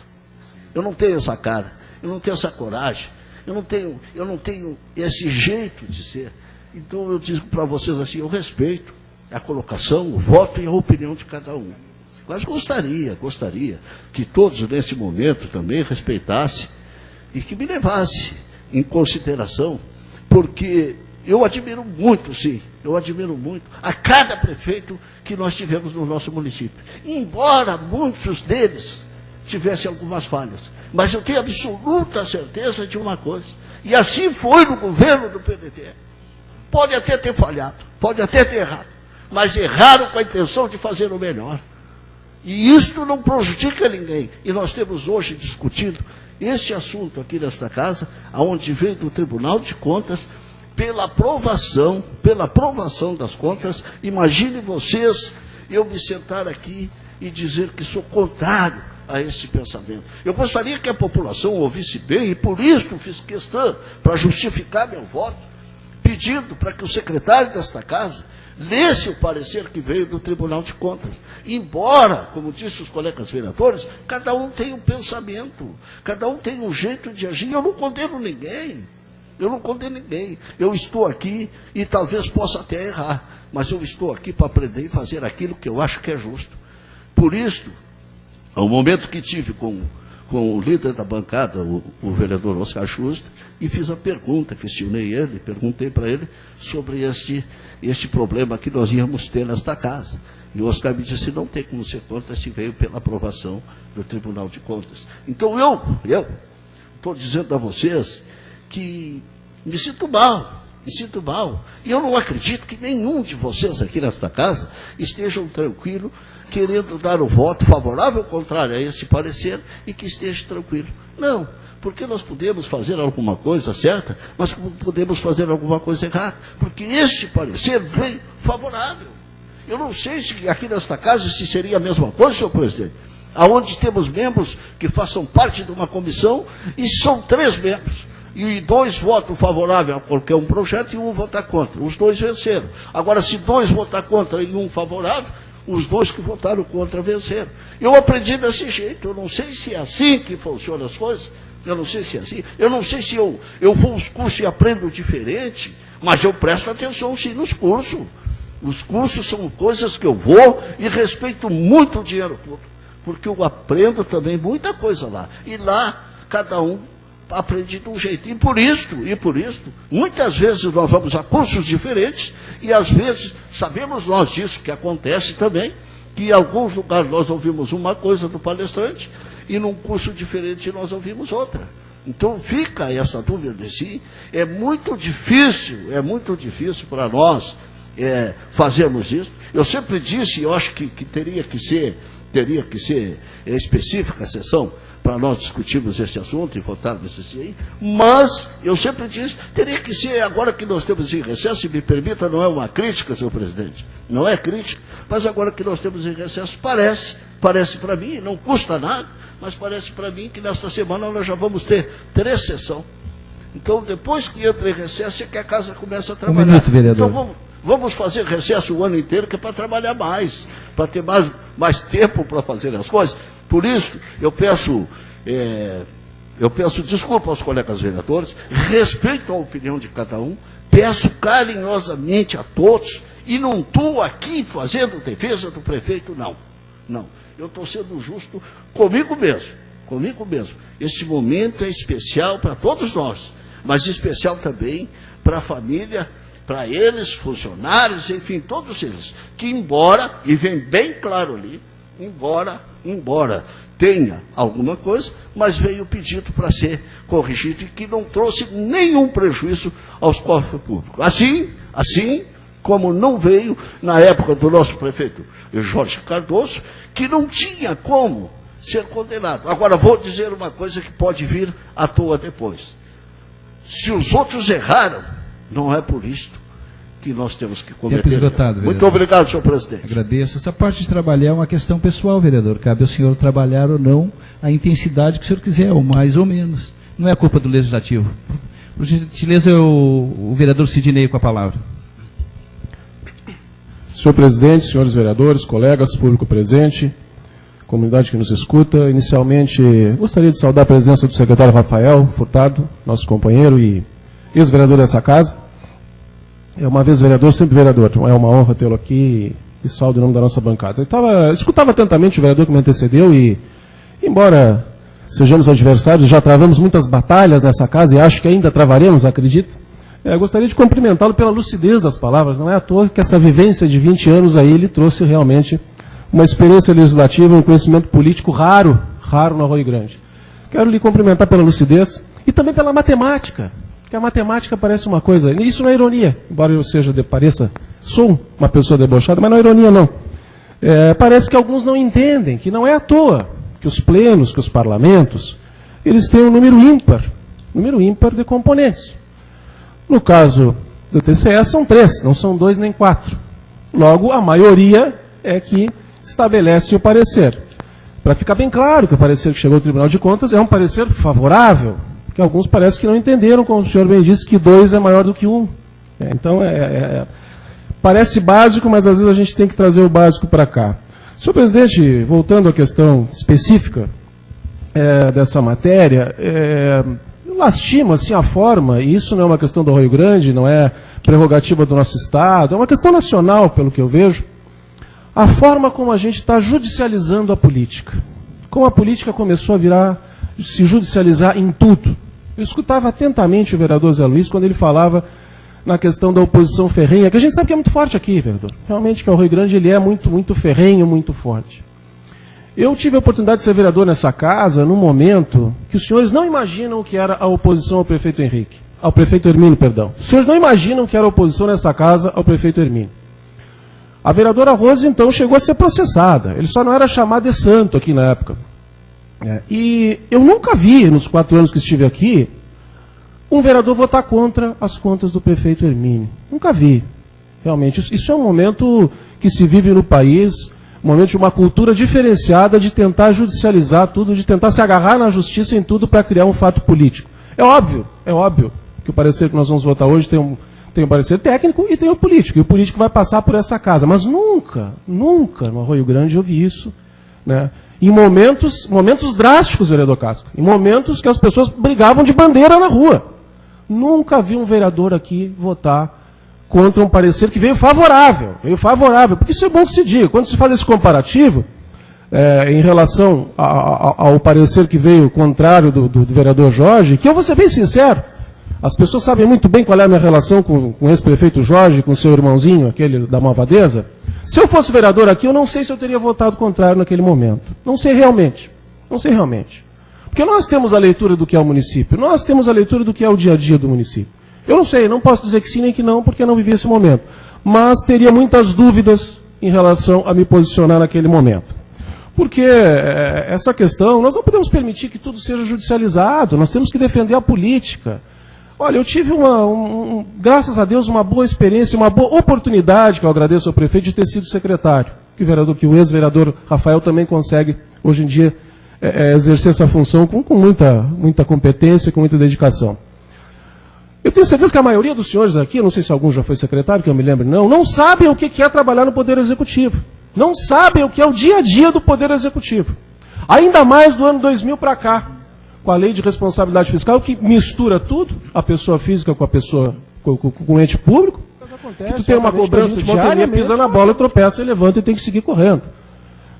Eu não tenho essa cara, eu não tenho essa coragem, eu não tenho esse jeito de ser. Então eu digo para vocês assim, eu respeito a colocação, o voto e a opinião de cada um. Mas gostaria que todos nesse momento também respeitassem e que me levasse em consideração, porque eu admiro muito, sim, a cada prefeito que nós tivemos no nosso município. Embora muitos deles tivessem algumas falhas, mas eu tenho absoluta certeza de uma coisa, e assim foi no governo do PDT. Pode até ter falhado, pode até ter errado, mas erraram com a intenção de fazer o melhor. E isto não prejudica ninguém. E nós temos hoje discutido este assunto aqui nesta casa, aonde veio do Tribunal de Contas, pela aprovação das contas. Imagine vocês, eu me sentar aqui e dizer que sou contrário a esse pensamento. Eu gostaria que a população ouvisse bem, e por isso fiz questão, para justificar meu voto, pedindo para que o secretário desta casa lesse o parecer que veio do Tribunal de Contas. Embora, como disse os colegas vereadores, cada um tem um pensamento, cada um tem um jeito de agir. Eu não condeno ninguém. Eu estou aqui e talvez possa até errar, mas eu estou aqui para aprender e fazer aquilo que eu acho que é justo. Por isso, ao momento que tive com o líder da bancada, o vereador Oscar Schuster, e fiz a pergunta, questionei ele, perguntei para ele sobre este problema que nós íamos ter nesta casa. E o Oscar me disse, não tem como ser contra se veio pela aprovação do Tribunal de Contas. Então eu estou dizendo a vocês que me sinto mal. E eu não acredito que nenhum de vocês aqui nesta casa estejam tranquilos, querendo dar o voto favorável ou contrário a esse parecer, e que esteja tranquilo. Não, porque nós podemos fazer alguma coisa certa, mas podemos fazer alguma coisa errada, porque este parecer veio favorável. Eu não sei se aqui nesta casa se seria a mesma coisa, senhor presidente, aonde temos membros que façam parte de uma comissão, e são 3 membros. E 2 votam favorável a qualquer um projeto e 1 vota contra. Os 2 venceram. Agora, se 2 votar contra e 1 favorável, os 2 que votaram contra venceram. Eu aprendi desse jeito. Eu não sei se é assim que funcionam as coisas. Eu não sei se é assim. Eu não sei se eu vou aos cursos e aprendo diferente, mas eu presto atenção sim nos cursos. Os cursos são coisas que eu vou e respeito muito o dinheiro todo, porque eu aprendo também muita coisa lá. E lá, cada um aprende de um jeito. E por isso, muitas vezes nós vamos a cursos diferentes, e às vezes sabemos nós disso, que acontece também, que em alguns lugares nós ouvimos uma coisa do palestrante, e num curso diferente nós ouvimos outra. Então fica essa dúvida de si. É muito difícil para nós fazermos isso. Eu sempre disse, eu acho que teria que ser específica a sessão, para nós discutirmos esse assunto e votarmos esse aí, mas eu sempre disse, teria que ser, agora que nós temos em recesso, se me permita, não é uma crítica, senhor presidente, não é crítica, mas agora que nós temos em recesso, parece para mim, não custa nada, mas parece para mim que nesta semana nós já vamos ter 3 sessões. Então, depois que entra em recesso, é que a casa começa a trabalhar. Um minuto, vereador. Então, vamos fazer recesso o ano inteiro, que é para trabalhar mais, para ter mais tempo para fazer as coisas. Por isso, eu peço desculpa aos colegas vereadores, respeito a opinião de cada um, peço carinhosamente a todos, e não estou aqui fazendo defesa do prefeito, não. Eu estou sendo justo comigo mesmo. Este momento é especial para todos nós, mas especial também para a família, para eles, funcionários, enfim, todos eles, que embora, e vem bem claro ali, embora tenha alguma coisa, mas veio o pedido para ser corrigido e que não trouxe nenhum prejuízo aos cofres públicos. Assim como não veio na época do nosso prefeito Jorge Cardoso, que não tinha como ser condenado. Agora, vou dizer uma coisa que pode vir à toa depois. Se os outros erraram, não é por isto que nós temos que cometer. Esgotado, muito obrigado, senhor presidente. Agradeço. Essa parte de trabalhar é uma questão pessoal, vereador. Cabe ao senhor trabalhar ou não a intensidade que o senhor quiser, ou mais ou menos. Não é culpa do Legislativo. Por gentileza, o vereador Sidney com a palavra. Senhor presidente, senhores vereadores, colegas, público presente, comunidade que nos escuta, inicialmente gostaria de saudar a presença do secretário Rafael Furtado, nosso companheiro e ex-vereador dessa casa. É uma vez vereador, sempre vereador. Então é uma honra tê-lo aqui e saldo em nome da nossa bancada. Eu escutava atentamente o vereador que me antecedeu e, embora sejamos adversários, já travamos muitas batalhas nessa casa e acho que ainda travaremos, acredito. Gostaria de cumprimentá-lo pela lucidez das palavras. Não é à toa que essa vivência de 20 anos aí lhe trouxe realmente uma experiência legislativa, um conhecimento político raro no Arroio Grande. Quero lhe cumprimentar pela lucidez e também pela matemática, que a matemática parece uma coisa, e isso não é ironia, embora eu sou uma pessoa debochada, mas não é ironia não. Parece que alguns não entendem, que não é à toa que os plenos, que os parlamentos, eles têm um número ímpar de componentes. No caso do TCE são 3, não são 2 nem 4. Logo, a maioria é que estabelece o parecer. Para ficar bem claro que o parecer que chegou ao Tribunal de Contas é um parecer favorável, porque alguns parece que não entenderam, como o senhor bem disse, que 2 é maior do que 1. Então, parece básico, mas às vezes a gente tem que trazer o básico para cá. Senhor presidente, voltando à questão específica dessa matéria, lastima assim, a forma, e isso não é uma questão do Arroio Grande, não é prerrogativa do nosso Estado, é uma questão nacional, pelo que eu vejo, a forma como a gente está judicializando a política. Como a política começou a se judicializar em tudo. Eu escutava atentamente o vereador Zé Luiz quando ele falava na questão da oposição ferrenha, que a gente sabe que é muito forte aqui, vereador. Realmente que o Arroio Grande ele é muito, muito ferrenho, muito forte. Eu tive a oportunidade de ser vereador nessa casa num momento que os senhores não imaginam o que era a oposição ao prefeito Hermínio, perdão. Os senhores não imaginam o que era a oposição nessa casa ao prefeito Hermínio. A vereadora Rose, então, chegou a ser processada. Ele só não era chamado de santo aqui na época. E eu nunca vi, nos 4 anos que estive aqui, um vereador votar contra as contas do prefeito Hermínio. Nunca vi. Realmente, isso é um momento que se vive no país, um momento de uma cultura diferenciada de tentar judicializar tudo, de tentar se agarrar na justiça em tudo para criar um fato político. É óbvio que o parecer que nós vamos votar hoje tem um parecer técnico e tem o político. E o político vai passar por essa casa. Mas nunca no Arroio Grande eu vi isso, né? Em momentos drásticos, vereador Casca. Em momentos que as pessoas brigavam de bandeira na rua. Nunca vi um vereador aqui votar contra um parecer que veio favorável, porque isso é bom que se diga. Quando se faz esse comparativo, em relação ao parecer que veio contrário do vereador Jorge, que eu vou ser bem sincero, as pessoas sabem muito bem qual é a minha relação com o ex-prefeito Jorge, com o seu irmãozinho, aquele da Malvadeza. Se eu fosse vereador aqui, eu não sei se eu teria votado contrário naquele momento. Não sei realmente. Porque nós temos a leitura do que é o município, nós temos a leitura do que é o dia a dia do município. Eu não sei, não posso dizer que sim nem que não, porque eu não vivi esse momento. Mas teria muitas dúvidas em relação a me posicionar naquele momento. Porque essa questão, nós não podemos permitir que tudo seja judicializado, nós temos que defender a política. Olha, eu tive, graças a Deus, uma boa experiência, uma boa oportunidade, que eu agradeço ao prefeito, de ter sido secretário. Que o ex-vereador Rafael também consegue, hoje em dia, exercer essa função com muita competência e com muita dedicação. Eu tenho certeza que a maioria dos senhores aqui, não sei se algum já foi secretário, que eu me lembro, não sabem o que é trabalhar no Poder Executivo. Não sabem o que é o dia a dia do Poder Executivo. Ainda mais do ano 2000 para cá, com a Lei de Responsabilidade Fiscal, que mistura tudo, a pessoa física com a pessoa, com o ente público, que tu tem uma cobrança diária, pisa na bola, tropeça, levanta e tem que seguir correndo.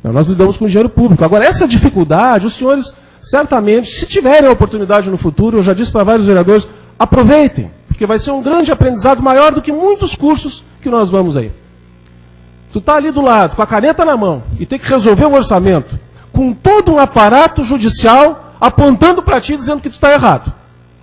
Nós lidamos com dinheiro público. Agora, essa dificuldade, os senhores, certamente, se tiverem a oportunidade no futuro, eu já disse para vários vereadores, aproveitem, porque vai ser um grande aprendizado maior do que muitos cursos que nós vamos aí. Tu está ali do lado, com a caneta na mão, e tem que resolver um orçamento, com todo um aparato judicial apontando para ti, dizendo que tu está errado.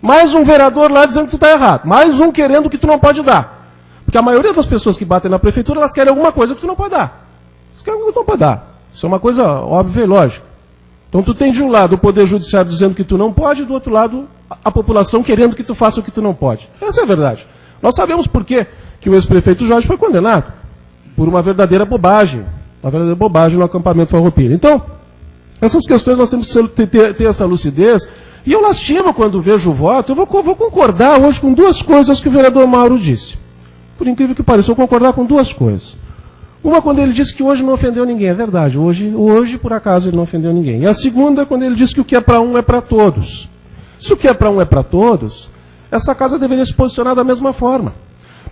Mais um vereador lá dizendo que tu está errado. Mais um querendo que tu não pode dar. Porque a maioria das pessoas que batem na prefeitura, elas querem alguma coisa que tu não pode dar. Elas querem algo que tu não pode dar. Isso é uma coisa óbvia e lógica. Então tu tem de um lado o Poder Judiciário dizendo que tu não pode, e do outro lado a população querendo que tu faça o que tu não pode. Essa é a verdade. Nós sabemos por que o ex-prefeito Jorge foi condenado. Por uma verdadeira bobagem. Uma verdadeira bobagem no acampamento Farroupilha. Então, essas questões nós temos que ter essa lucidez. E eu lastimo quando vejo o voto. Eu vou concordar hoje com duas coisas que o vereador Mauro disse. Por incrível que pareça, eu vou concordar com duas coisas. Uma, quando ele disse que hoje não ofendeu ninguém. É verdade, hoje por acaso, ele não ofendeu ninguém. E a segunda, quando ele disse que o que é para um é para todos. Se o que é para um é para todos, essa casa deveria se posicionar da mesma forma.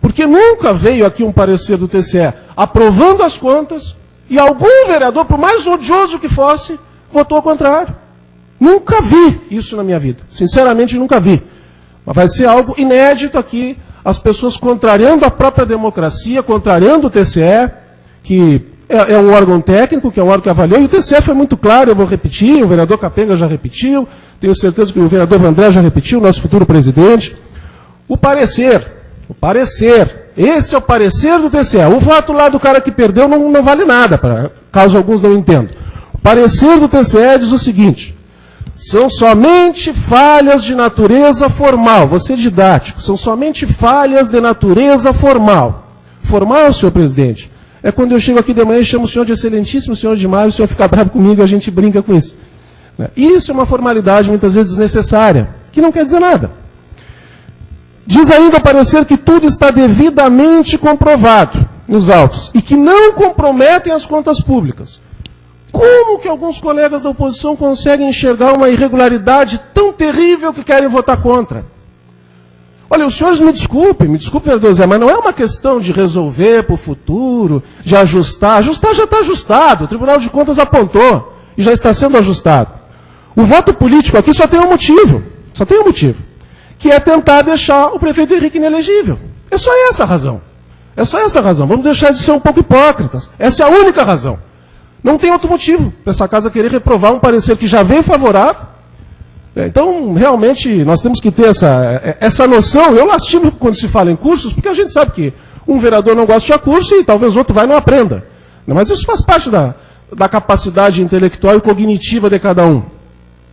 Porque nunca veio aqui um parecer do TCE aprovando as contas e algum vereador, por mais odioso que fosse, votou ao contrário. Nunca vi isso na minha vida. Sinceramente, nunca vi. Mas vai ser algo inédito aqui, as pessoas contrariando a própria democracia, contrariando o TCE, que é um órgão técnico, que é um órgão que avaliou, e o TCE foi muito claro, eu vou repetir, o vereador Capenga já repetiu, tenho certeza que o vereador Vandré já repetiu, nosso futuro presidente. O parecer, esse é o parecer do TCE. O voto lá do cara que perdeu não vale nada, caso alguns não entendam. O parecer do TCE diz o seguinte: são somente falhas de natureza formal. Vou ser didático. São somente falhas de natureza formal. Formal, senhor presidente, é quando eu chego aqui de manhã e chamo o senhor de excelentíssimo senhor de Maio, o senhor fica bravo comigo e a gente brinca com isso. Isso é uma formalidade muitas vezes desnecessária, que não quer dizer nada. Diz ainda o parecer que tudo está devidamente comprovado nos autos e que não comprometem as contas públicas. Como que alguns colegas da oposição conseguem enxergar uma irregularidade tão terrível que querem votar contra? Olha, os senhores me desculpem, vereador Zé, mas não é uma questão de resolver para o futuro, de ajustar. Ajustar já está ajustado, o Tribunal de Contas apontou e já está sendo ajustado. O voto político aqui só tem um motivo, que é tentar deixar o prefeito Henrique inelegível. É só essa a razão. Vamos deixar de ser um pouco hipócritas. Essa é a única razão. Não tem outro motivo para essa casa querer reprovar um parecer que já veio favorável. Então, realmente, nós temos que ter essa noção. Eu lastimo quando se fala em cursos, porque a gente sabe que um vereador não gosta de curso e talvez outro vai e não aprenda. Mas isso faz parte da capacidade intelectual e cognitiva de cada um.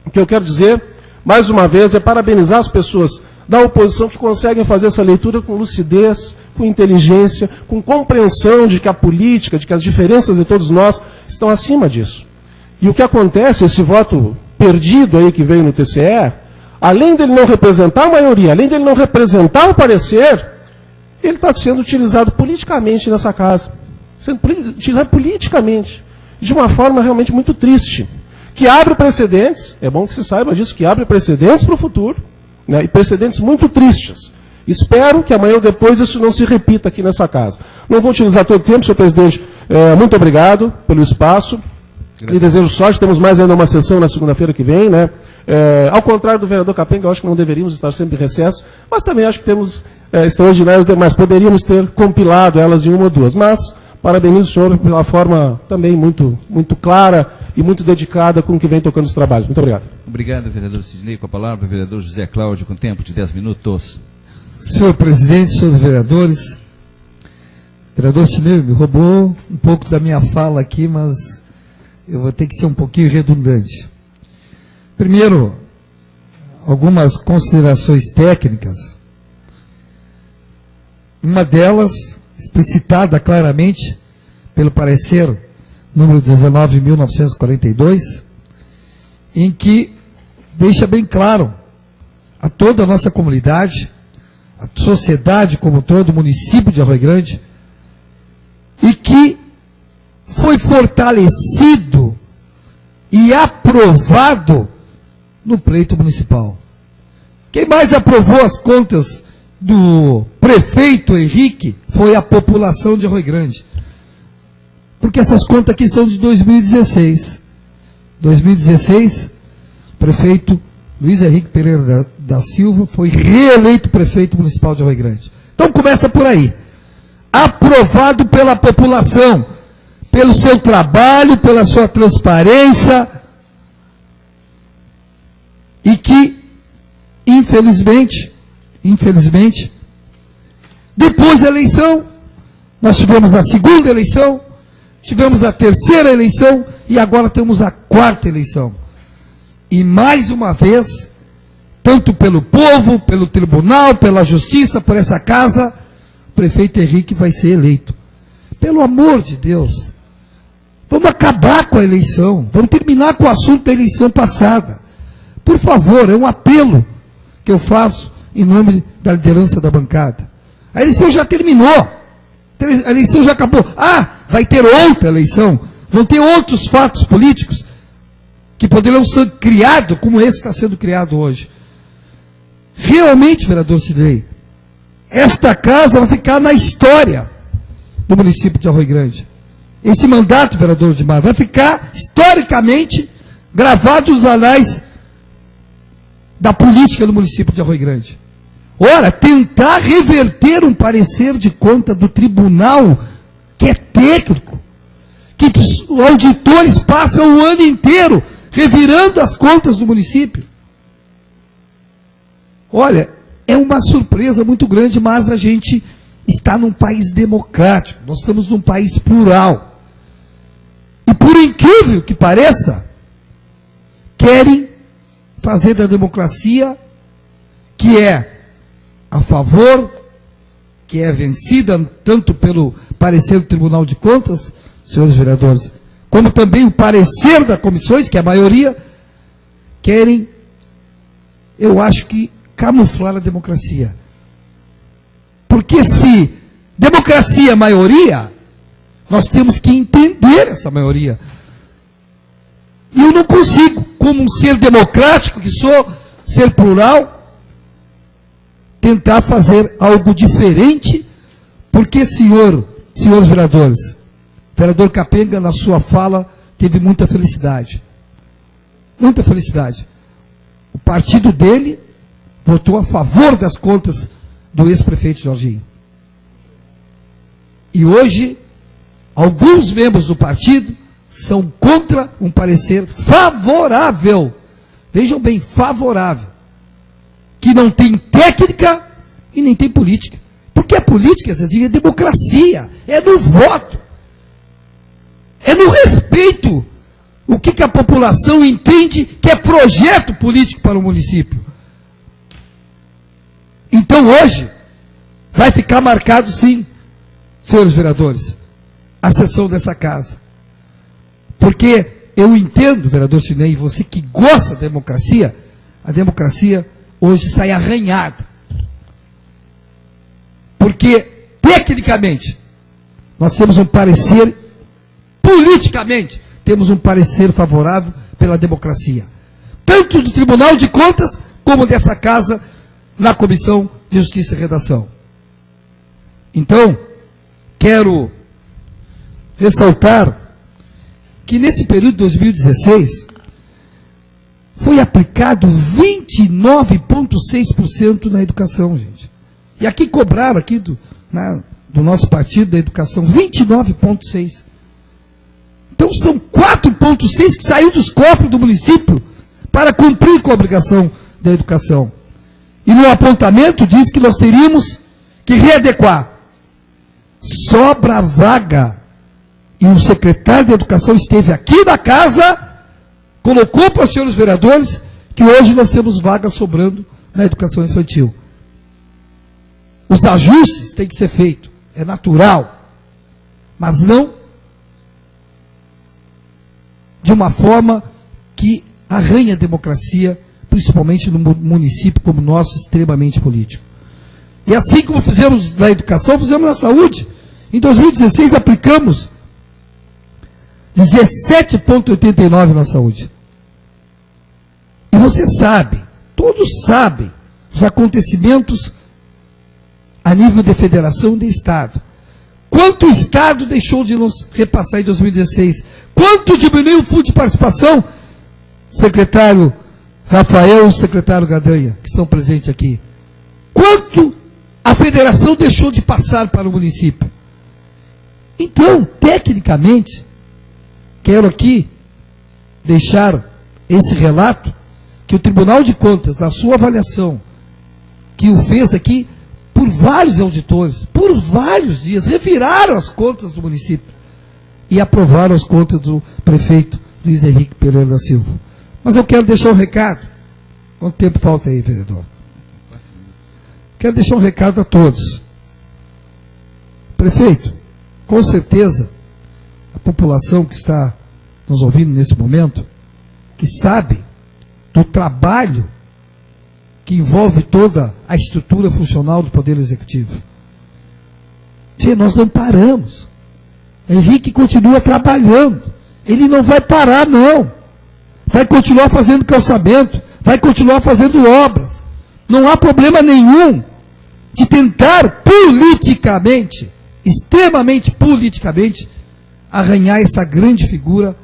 O que eu quero dizer, mais uma vez, é parabenizar as pessoas da oposição que conseguem fazer essa leitura com lucidez, com inteligência, com compreensão de que a política, de que as diferenças de todos nós estão acima disso. E o que acontece, esse voto perdido aí que veio no TCE, além dele não representar a maioria, além dele não representar o parecer, ele está sendo utilizado politicamente nessa casa. Sendo utilizado politicamente, de uma forma realmente muito triste. Que abre precedentes, é bom que se saiba disso, que abre precedentes para o futuro, né, e precedentes muito tristes. Espero que amanhã ou depois isso não se repita aqui nessa casa. Não vou utilizar todo o tempo, senhor presidente. Muito obrigado pelo espaço. Lhe desejo sorte. Temos mais ainda uma sessão na segunda-feira que vem, né? Ao contrário do vereador Capenga, eu acho que não deveríamos estar sempre em recesso, mas também acho que temos extraordinárias demais. Poderíamos ter compilado elas em uma ou duas, mas parabenizo o senhor pela forma também muito, muito clara e muito dedicada com que vem tocando os trabalhos. Muito obrigado. Obrigado, vereador Sidney. Com a palavra, o vereador José Cláudio, com tempo de 10 minutos. Senhor presidente, senhores vereadores, vereador Sidney me roubou um pouco da minha fala aqui, mas eu vou ter que ser um pouquinho redundante. Primeiro, algumas considerações técnicas. Uma delas, explicitada claramente pelo parecer número 19.942, em que deixa bem claro a toda a nossa comunidade, a sociedade como todo, o município de Arroio Grande, e que foi fortalecido e aprovado no pleito municipal. Quem mais aprovou as contas do prefeito Henrique foi a população de Arroio Grande. Porque essas contas aqui são de 2016. 2016, o prefeito Luiz Henrique Pereira da Silva foi reeleito prefeito municipal de Arroio Grande. Então começa por aí. Aprovado pela população, pelo seu trabalho, pela sua transparência, e que, infelizmente, depois da eleição, nós tivemos a segunda eleição, tivemos a terceira eleição e agora temos a quarta eleição. E mais uma vez, tanto pelo povo, pelo tribunal, pela justiça, por essa casa, o prefeito Henrique vai ser eleito. Pelo amor de Deus, vamos acabar com a eleição, vamos terminar com o assunto da eleição passada. Por favor, é um apelo que eu faço em nome da liderança da bancada. A eleição já terminou, a eleição já acabou. vai ter outra eleição, vão ter outros fatos políticos que poderão ser criados como esse está sendo criado hoje. Realmente, vereador Sidney, esta casa vai ficar na história do município de Arroio Grande. Esse mandato, vereador Odimar, vai ficar historicamente gravado nos anais da política do município de Arroio Grande. Ora, tentar reverter um parecer de conta do tribunal que é técnico, que os auditores passam o ano inteiro revirando as contas do município. Olha, é uma surpresa muito grande, mas a gente está num país democrático, nós estamos num país plural. E por incrível que pareça, querem fazer da democracia, que é a favor, que é vencida tanto pelo parecer do Tribunal de Contas, senhores vereadores, como também o parecer das comissões, que é a maioria, querem, eu acho que, camuflar a democracia. Porque se democracia é maioria, nós temos que entender essa maioria. E eu não consigo, como um ser democrático que sou, ser plural, tentar fazer algo diferente, porque, senhores vereadores, vereador Capenga, na sua fala, teve muita felicidade. Muita felicidade. O partido dele votou a favor das contas do ex-prefeito Jorginho. E hoje, alguns membros do partido são contra um parecer favorável. Vejam bem, favorável. Que não tem técnica e nem tem política. Porque a política, Zezinho, é democracia, é no voto, é no respeito. O que a população entende que é projeto político para o município. Então hoje, vai ficar marcado sim, senhores vereadores, a sessão dessa casa. Porque eu entendo, vereador Sidney, você que gosta da democracia, a democracia hoje sai arranhada. Porque, tecnicamente, nós temos um parecer, politicamente, temos um parecer favorável pela democracia. Tanto do Tribunal de Contas, como dessa casa, na Comissão de Justiça e Redação. Então, quero ressaltar que nesse período de 2016, foi aplicado 29,6% na educação, gente. E aqui cobraram, aqui do nosso partido da educação, 29,6%. Então são 4,6% que saiu dos cofres do município para cumprir com a obrigação da educação. E no apontamento diz que nós teríamos que readequar. Sobra vaga. E o secretário de Educação esteve aqui na casa, colocou para os senhores vereadores que hoje nós temos vagas sobrando na educação infantil. Os ajustes têm que ser feitos, é natural, mas não de uma forma que arranha a democracia, principalmente no município como o nosso, extremamente político. E assim como fizemos na educação, fizemos na saúde. Em 2016 aplicamos 17,89 na saúde. E você sabe, todos sabem, os acontecimentos a nível de federação e de Estado. Quanto o Estado deixou de nos repassar em 2016? Quanto diminuiu o fundo de participação? Secretário Rafael e secretário Gadanha, que estão presentes aqui. Quanto a federação deixou de passar para o município? Então, tecnicamente, quero aqui deixar esse relato que o Tribunal de Contas, na sua avaliação, que o fez aqui por vários auditores, por vários dias, reviraram as contas do município e aprovaram as contas do prefeito Luiz Henrique Pereira da Silva. Mas eu quero deixar um recado. Quanto tempo falta aí, vereador? Quero deixar um recado a todos. Prefeito, com certeza, a população que está nos ouvindo nesse momento, que sabe do trabalho que envolve toda a estrutura funcional do Poder Executivo. Nós não paramos. Henrique continua trabalhando. Ele não vai parar, não. Vai continuar fazendo calçamento, vai continuar fazendo obras. Não há problema nenhum de tentar politicamente, extremamente politicamente, arranhar essa grande figura,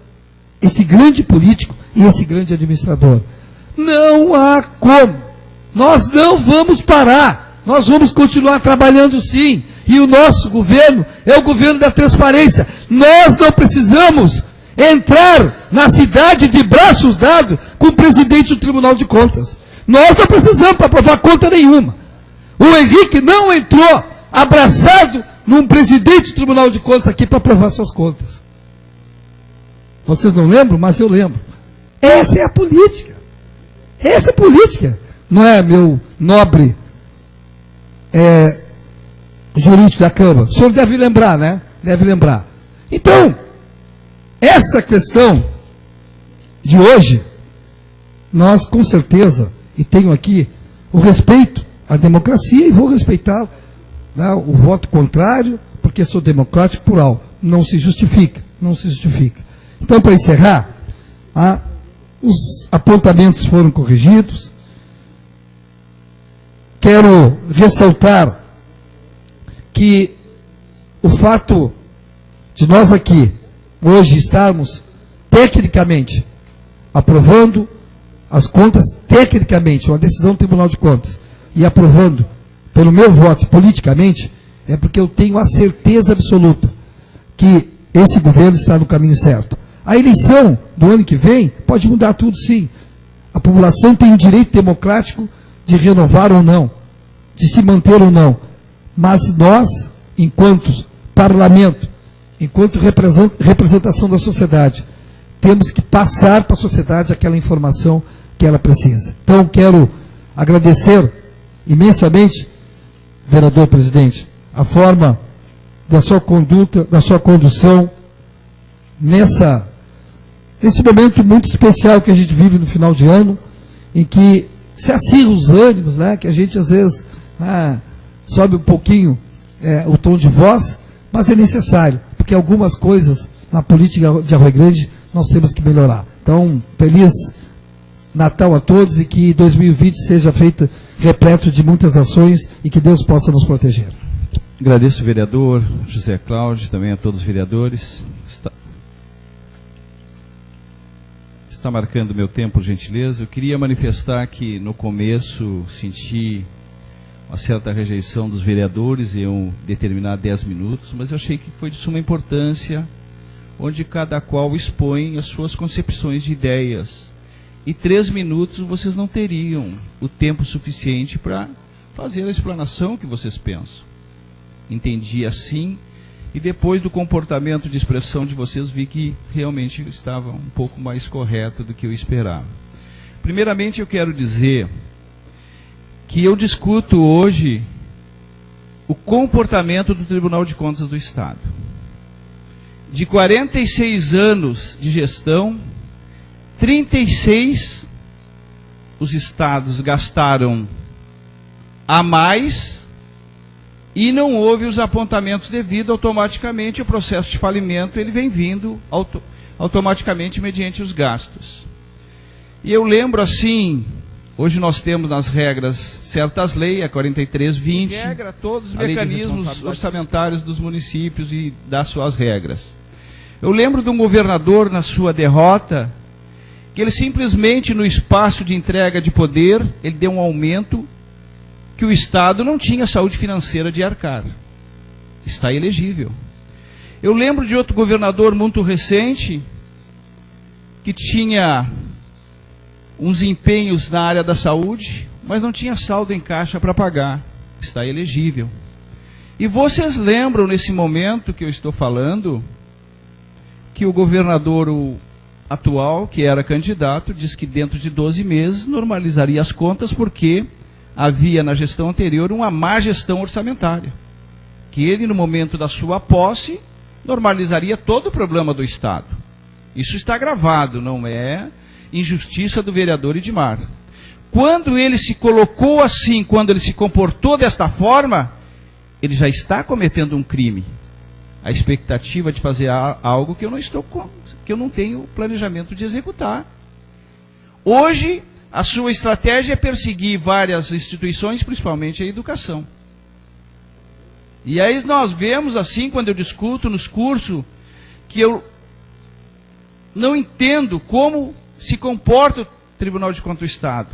esse grande político e esse grande administrador. Não há como. Nós não vamos parar. Nós vamos continuar trabalhando sim. E o nosso governo é o governo da transparência. Nós não precisamos entrar na cidade de braços dados com o presidente do Tribunal de Contas. Nós não precisamos para aprovar conta nenhuma. O Henrique não entrou abraçado num presidente do Tribunal de Contas aqui para aprovar suas contas. Vocês não lembram? Mas eu lembro. Essa é a política. Essa é a política. Não é, meu nobre jurídico da Câmara? O senhor deve lembrar, né? Deve lembrar. Então, essa questão de hoje, nós com certeza, e tenho aqui o respeito à democracia, e vou respeitar, né, o voto contrário, porque sou democrático plural. Não se justifica, não se justifica. Então, para encerrar, os apontamentos foram corrigidos. Quero ressaltar que o fato de nós aqui, hoje, estarmos tecnicamente aprovando as contas, tecnicamente, uma decisão do Tribunal de Contas, e aprovando pelo meu voto politicamente, é porque eu tenho a certeza absoluta que esse governo está no caminho certo. A eleição do ano que vem pode mudar tudo, sim. A população tem o direito democrático de renovar ou não, de se manter ou não. Mas nós, enquanto parlamento, enquanto representação da sociedade, temos que passar para a sociedade aquela informação que ela precisa. Então, quero agradecer imensamente, vereador presidente, a forma da sua conduta, da sua condução nesse momento muito especial que a gente vive no final de ano, em que se acirra os ânimos, né, que a gente às vezes sobe um pouquinho o tom de voz, mas é necessário, porque algumas coisas na política de Arroio Grande nós temos que melhorar. Então, feliz Natal a todos e que 2020 seja feito repleto de muitas ações e que Deus possa nos proteger. Agradeço o vereador José Cláudio, também a todos os vereadores. Está marcando meu tempo, por gentileza. Eu queria manifestar que no começo senti uma certa rejeição dos vereadores em um determinar 10 minutos, mas eu achei que foi de suma importância, onde cada qual expõe as suas concepções de ideias. E 3 minutos vocês não teriam o tempo suficiente para fazer a explanação que vocês pensam. Entendi assim, e depois do comportamento de expressão de vocês, vi que realmente estava um pouco mais correto do que eu esperava. Primeiramente, eu quero dizer que eu discuto hoje o comportamento do Tribunal de Contas do Estado. De 46 anos de gestão, 36 os estados gastaram a mais e não houve os apontamentos devido, automaticamente o processo de falimento ele vem vindo automaticamente mediante os gastos. E eu lembro assim, hoje nós temos nas regras certas leis, a 4320, que regra todos os mecanismos orçamentários dos municípios e das suas regras. Eu lembro de um governador na sua derrota, que ele simplesmente no espaço de entrega de poder, ele deu um aumento que o Estado não tinha saúde financeira de arcar. Está elegível. Eu lembro de outro governador muito recente, que tinha uns empenhos na área da saúde, mas não tinha saldo em caixa para pagar. Está elegível. E vocês lembram, nesse momento que eu estou falando, que o governador atual, que era candidato, disse que dentro de 12 meses normalizaria as contas, porque havia na gestão anterior uma má gestão orçamentária. Que ele, no momento da sua posse, normalizaria todo o problema do Estado. Isso está gravado, não é injustiça do vereador Edmar. Quando ele se colocou assim, quando ele se comportou desta forma, ele já está cometendo um crime. a expectativa de fazer algo que eu não tenho planejamento de executar. Hoje, a sua estratégia é perseguir várias instituições, principalmente a educação. E aí nós vemos assim, quando eu discuto nos cursos, que eu não entendo como se comporta o Tribunal de Contas do Estado.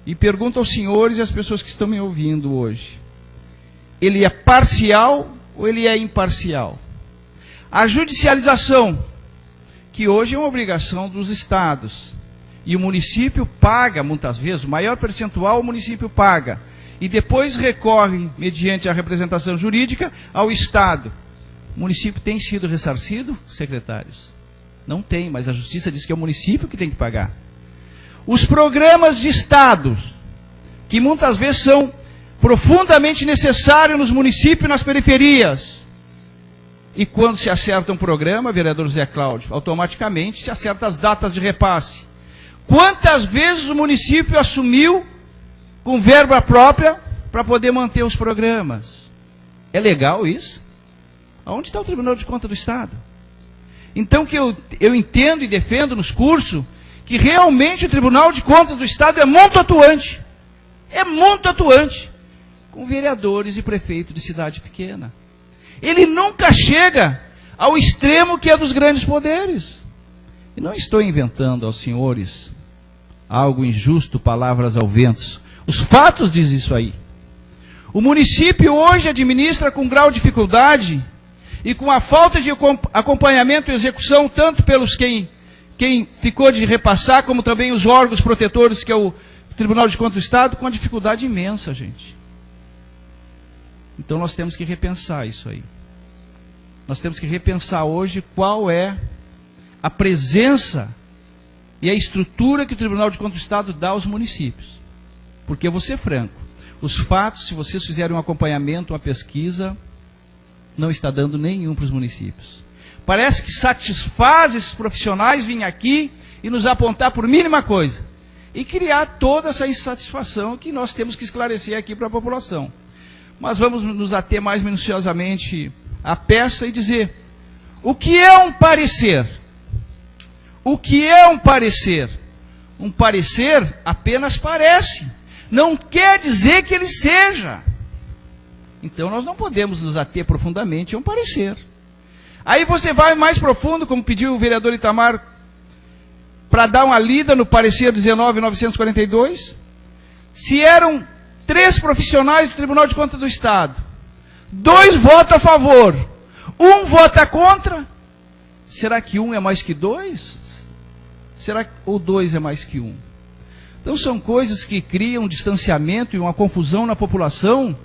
E pergunto aos senhores e às pessoas que estão me ouvindo hoje. Ele é parcial ou ele é imparcial? A judicialização, que hoje é uma obrigação dos estados, e o município paga, muitas vezes, o maior percentual o município paga, e depois recorre, mediante a representação jurídica, ao Estado. O município tem sido ressarcido, secretários? Não tem, mas a Justiça diz que é o município que tem que pagar. Os programas de Estado, que muitas vezes são profundamente necessários nos municípios e nas periferias. E quando se acerta um programa, vereador José Cláudio, automaticamente se acerta as datas de repasse. Quantas vezes o município assumiu com verba própria para poder manter os programas? É legal isso? Aonde está o Tribunal de Contas do Estado? Então que eu entendo e defendo nos cursos que realmente o Tribunal de Contas do Estado é muito atuante. É muito atuante. Com vereadores e prefeitos de cidade pequena. Ele nunca chega ao extremo que é dos grandes poderes. E não estou inventando aos senhores algo injusto, palavras ao vento. Os fatos dizem isso aí. O município hoje administra com grau de dificuldade e com a falta de acompanhamento e execução, tanto pelos quem ficou de repassar, como também os órgãos protetores, que é o Tribunal de Contas do Estado, com uma dificuldade imensa, gente. Então nós temos que repensar isso aí. Nós temos que repensar hoje qual é a presença e a estrutura que o Tribunal de Contas do Estado dá aos municípios. Porque eu vou ser franco, os fatos, se vocês fizerem um acompanhamento, uma pesquisa, não está dando nenhum para os municípios. Parece que satisfaz esses profissionais vir aqui e nos apontar por mínima coisa. E criar toda essa insatisfação que nós temos que esclarecer aqui para a população. Mas vamos nos ater mais minuciosamente à peça e dizer, o que é um parecer? O que é um parecer? Um parecer apenas parece. Não quer dizer que ele seja. Então nós não podemos nos ater profundamente a um parecer. Aí você vai mais profundo, como pediu o vereador Itamar, para dar uma lida no parecer 19.942. Se eram 3 profissionais do Tribunal de Contas do Estado, 2 votam a favor, 1 vota contra, será que 1 é mais que 2? Será que ou 2 é mais que 1? Então são coisas que criam um distanciamento e uma confusão na população,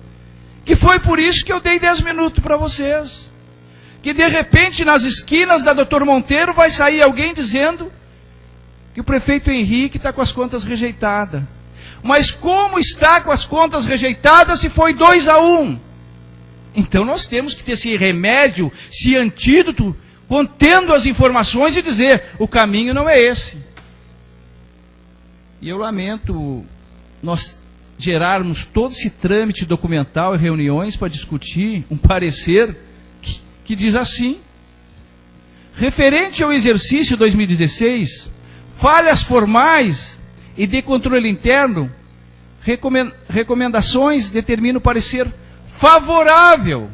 que foi por isso que eu dei 10 minutos para vocês. Que de repente nas esquinas da Dr. Monteiro vai sair alguém dizendo que o prefeito Henrique está com as contas rejeitadas. Mas como está com as contas rejeitadas se foi 2-1? Então nós temos que ter esse remédio, esse antídoto, contendo as informações e dizer, o caminho não é esse. E eu lamento nós gerarmos todo esse trâmite documental e reuniões para discutir um parecer que diz assim, referente ao exercício 2016, falhas formais e de controle interno, recomendações determinam o parecer favorável.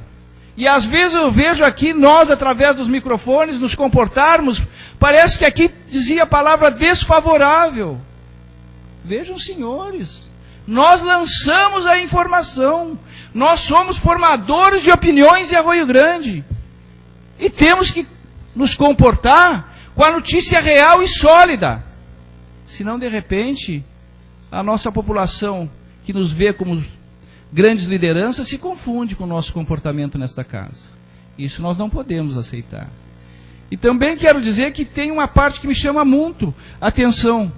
E às vezes eu vejo aqui, nós através dos microfones, nos comportarmos, parece que aqui dizia a palavra desfavorável. Vejam, senhores, nós lançamos a informação, nós somos formadores de opiniões em Arroio Grande, e temos que nos comportar com a notícia real e sólida. Senão, de repente, a nossa população, que nos vê como grandes lideranças, se confunde com o nosso comportamento nesta casa. Isso nós não podemos aceitar. E também quero dizer que tem uma parte que me chama muito a atenção.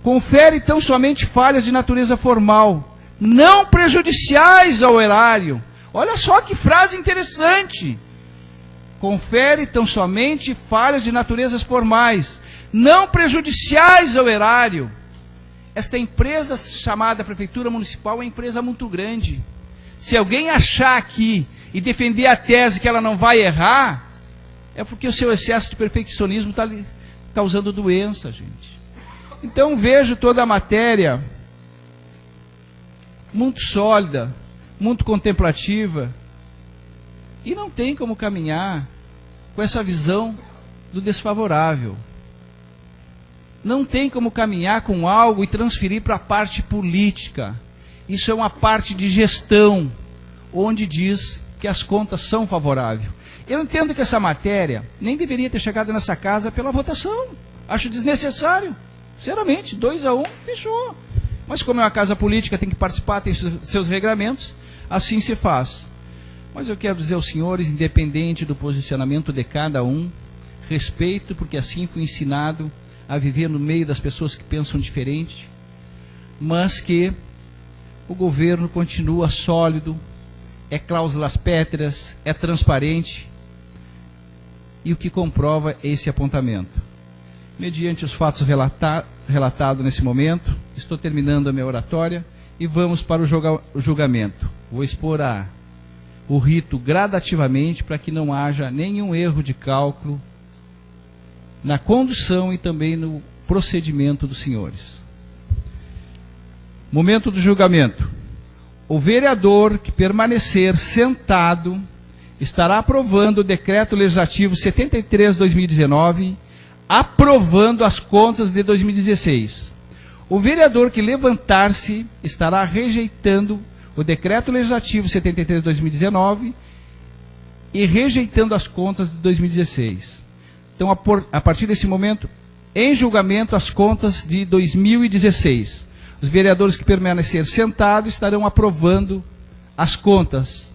Confere tão somente falhas de natureza formal, não prejudiciais ao erário. Olha só que frase interessante. Confere tão somente falhas de naturezas formais, não prejudiciais ao erário. Esta empresa chamada Prefeitura Municipal é uma empresa muito grande. Se alguém achar aqui e defender a tese que ela não vai errar, é porque o seu excesso de perfeccionismo está lhe causando doença, gente. Então vejo toda a matéria muito sólida, muito contemplativa, e não tem como caminhar com essa visão do desfavorável. Não tem como caminhar com algo e transferir para a parte política. Isso é uma parte de gestão, onde diz que as contas são favoráveis. Eu entendo que essa matéria nem deveria ter chegado nessa casa pela votação. Acho desnecessário. Sinceramente, 2-1, fechou. Mas como é uma casa política, tem que participar, tem seus regramentos, assim se faz. Mas eu quero dizer aos senhores, independente do posicionamento de cada um, respeito, porque assim fui ensinado a viver no meio das pessoas que pensam diferente, mas que o governo continua sólido, é cláusulas pétreas, é transparente, e o que comprova é esse apontamento. Mediante os fatos relatados nesse momento, estou terminando a minha oratória e vamos para o julgamento. Vou expor o rito gradativamente para que não haja nenhum erro de cálculo na condução e também no procedimento dos senhores. Momento do julgamento. O vereador que permanecer sentado estará aprovando o decreto legislativo 73/2019, aprovando as contas de 2016. O vereador que levantar-se estará rejeitando o decreto legislativo 73/2019 e rejeitando as contas de 2016. Então, a partir desse momento, em julgamento, as contas de 2016. Os vereadores que permanecer sentados estarão aprovando as contas.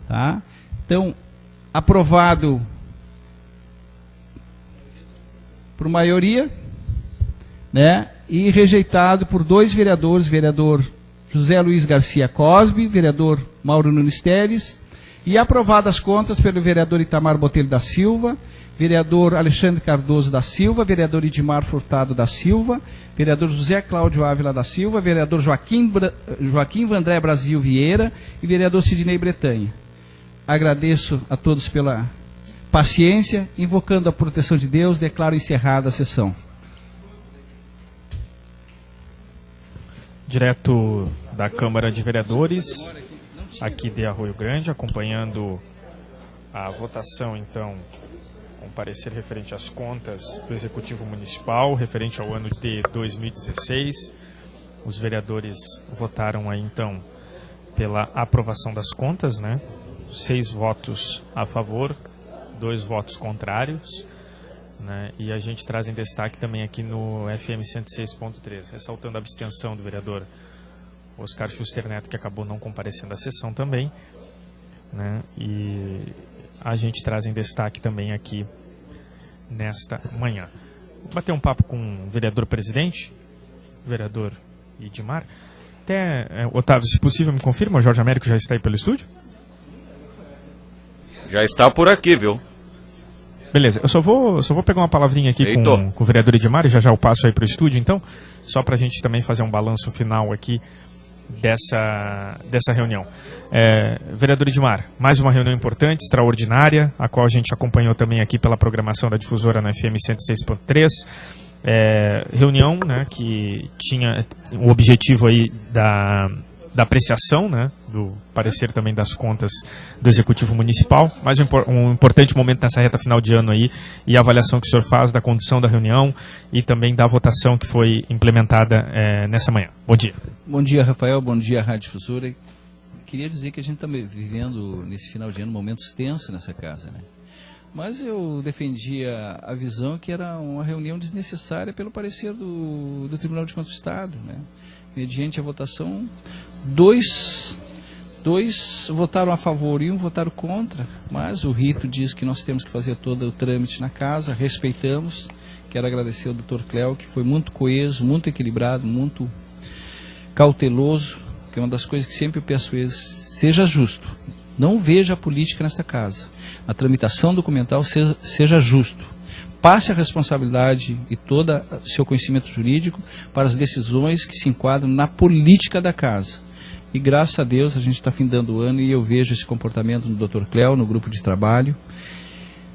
Tá? Então, aprovado por maioria, né? E rejeitado por 2 vereadores, vereador José Luiz Garcia Cosbe, vereador Mauro Nunes Teres, e aprovadas as contas pelo vereador Itamar Botelho da Silva, vereador Alexandre Cardoso da Silva, vereador Edmar Furtado da Silva, vereador José Cláudio Ávila da Silva, vereador Joaquim Vandré Brasil Vieira e vereador Sidney Bretanha. Agradeço a todos pela paciência, invocando a proteção de Deus, declaro encerrada a sessão. Direto da Câmara de Vereadores, aqui de Arroio Grande, acompanhando a votação, então, com parecer referente às contas do Executivo Municipal, referente ao ano de 2016. Os vereadores votaram aí, então, pela aprovação das contas, né? 6 votos a favor, 2 votos contrários, né? E a gente traz em destaque também aqui no FM 106.3, ressaltando a abstenção do vereador Oscar Schuster Neto, que acabou não comparecendo à sessão também, né? E a gente traz em destaque também aqui nesta manhã. Vou bater um papo com o vereador presidente, o vereador Edmar. Até, Otávio, se possível, me confirma, o Jorge Américo já está aí pelo estúdio? Já está por aqui, viu? Beleza, eu só vou pegar uma palavrinha aqui com o vereador Edmar e já eu passo aí para o estúdio, então, só para a gente também fazer um balanço final aqui dessa reunião. Vereador Edmar, mais uma reunião importante, extraordinária, a qual a gente acompanhou também aqui pela programação da difusora na FM 106.3. Reunião, né, que tinha o objetivo aí da apreciação, né, do parecer também das contas do Executivo Municipal, mas um importante momento nessa reta final de ano aí, e a avaliação que o senhor faz da condução da reunião e também da votação que foi implementada nessa manhã. Bom dia. Bom dia, Rafael, bom dia, Rádio Difusora. Queria dizer que a gente está vivendo nesse final de ano momentos tensos nessa casa, né? Mas eu defendia a visão que era uma reunião desnecessária pelo parecer do Tribunal de Contas do Estado, né? Mediante a votação, dois votaram a favor e 1 votaram contra, mas o rito diz que nós temos que fazer todo o trâmite na casa, respeitamos. Quero agradecer ao Dr. Cléo, que foi muito coeso, muito equilibrado, muito cauteloso, que é uma das coisas que sempre eu peço a eles, seja justo, não veja a política nesta casa, a tramitação documental seja justo. Passe a responsabilidade e todo o seu conhecimento jurídico para as decisões que se enquadram na política da casa. E graças a Deus a gente está findando o ano e eu vejo esse comportamento do Dr. Cléo no grupo de trabalho.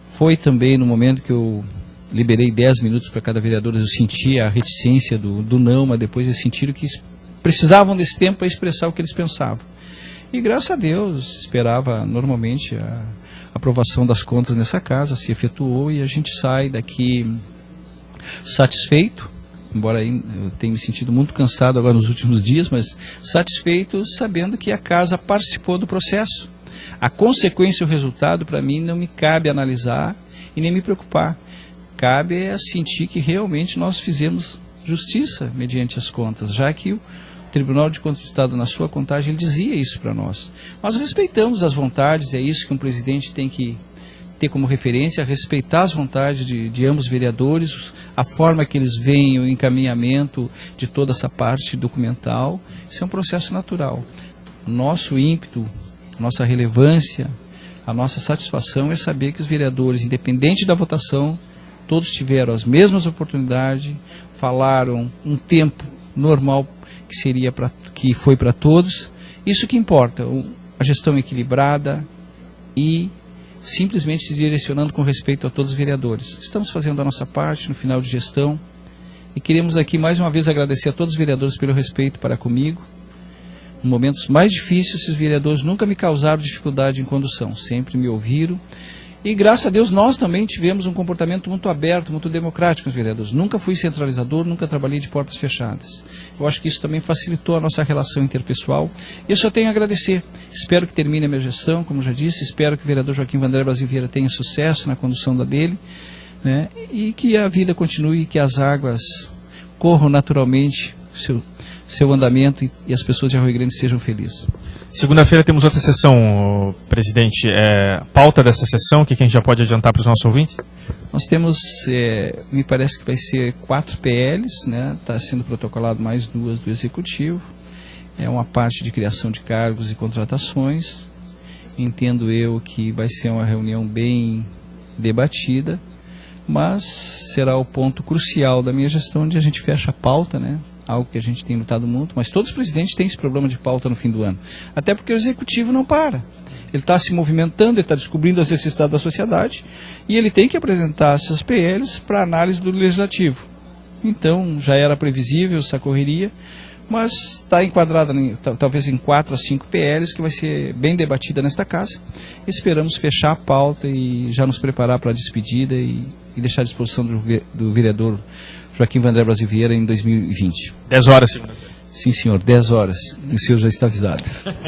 Foi também no momento que eu liberei 10 minutos para cada vereador, eu senti a reticência do não, mas depois eles sentiram que precisavam desse tempo para expressar o que eles pensavam. E graças a Deus, esperava normalmente a aprovação das contas nessa casa, se efetuou e a gente sai daqui satisfeito, embora eu tenha me sentido muito cansado agora nos últimos dias, mas satisfeito sabendo que a casa participou do processo. A consequência e o resultado, para mim, não me cabe analisar e nem me preocupar. Cabe sentir que realmente nós fizemos justiça mediante as contas, já que o Tribunal de Contas do Estado, na sua contagem, ele dizia isso para nós. Nós respeitamos as vontades, é isso que um presidente tem que ter como referência, respeitar as vontades de ambos os vereadores, a forma que eles veem, o encaminhamento de toda essa parte documental. Isso é um processo natural. Nosso ímpeto, nossa relevância, a nossa satisfação é saber que os vereadores, independente da votação, todos tiveram as mesmas oportunidades, falaram um tempo normal que foi para todos. Isso que importa, a gestão equilibrada e simplesmente se direcionando com respeito a todos os vereadores. Estamos fazendo a nossa parte no final de gestão e queremos aqui mais uma vez agradecer a todos os vereadores pelo respeito para comigo. Em momentos mais difíceis, esses vereadores nunca me causaram dificuldade em condução, sempre me ouviram. E graças a Deus nós também tivemos um comportamento muito aberto, muito democrático com os vereadores. Nunca fui centralizador, nunca trabalhei de portas fechadas. Eu acho que isso também facilitou a nossa relação interpessoal. E eu só tenho a agradecer. Espero que termine a minha gestão, como já disse. Espero que o vereador Joaquim Vandré Brasil Vieira tenha sucesso na condução da dele, né? E que a vida continue, que as águas corram naturalmente seu andamento e as pessoas de Arroio Grande sejam felizes. Segunda-feira temos outra sessão, presidente. Pauta dessa sessão, o que a gente já pode adiantar para os nossos ouvintes? Nós temos, me parece que vai ser 4 PLs, né? Está sendo protocolado mais 2 do Executivo. É uma parte de criação de cargos e contratações. Entendo eu que vai ser uma reunião bem debatida, mas será o ponto crucial da minha gestão, onde a gente fecha a pauta, né? Algo que a gente tem lutado muito, mas todos os presidentes têm esse problema de pauta no fim do ano. Até porque o Executivo não para. Ele está se movimentando, ele está descobrindo as necessidades da sociedade e ele tem que apresentar essas PLs para análise do Legislativo. Então, já era previsível essa correria, mas está enquadrada talvez em 4 a 5 PLs, que vai ser bem debatida nesta casa. Esperamos fechar a pauta e já nos preparar para a despedida e deixar à disposição do vereador Joaquim Vandré Brasil Vieira em 2020. 10 horas, segunda-feira. Sim, senhor, 10 horas. O senhor já está avisado.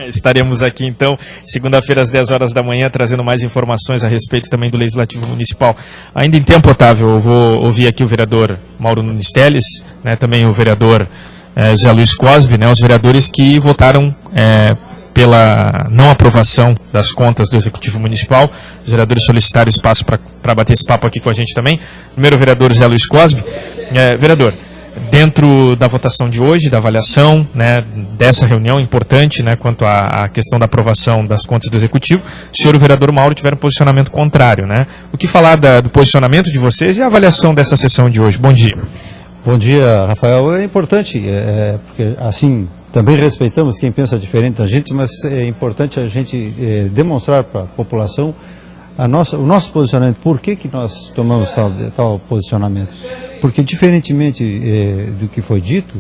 Estaremos aqui, então, segunda-feira, às 10 horas da manhã, trazendo mais informações a respeito também do Legislativo Municipal. Ainda em tempo, Otávio, eu vou ouvir aqui o vereador Mauro Nunes Teles, né, também o vereador José Luiz Cosbe, né, os vereadores que votaram pela não aprovação das contas do Executivo Municipal. Os vereadores solicitaram espaço para bater esse papo aqui com a gente também. Primeiro, o vereador José Luiz Cosbe. Vereador, dentro da votação de hoje, da avaliação, né, dessa reunião importante, né, quanto à questão da aprovação das contas do Executivo, o senhor e o vereador Mauro tiveram um posicionamento contrário, né? O que falar do posicionamento de vocês e a avaliação dessa sessão de hoje? Bom dia. Bom dia, Rafael. É importante, porque assim também respeitamos quem pensa diferente da gente, mas é importante a gente demonstrar para a população o nosso posicionamento. Por que nós tomamos tal posicionamento? Porque, diferentemente do que foi dito,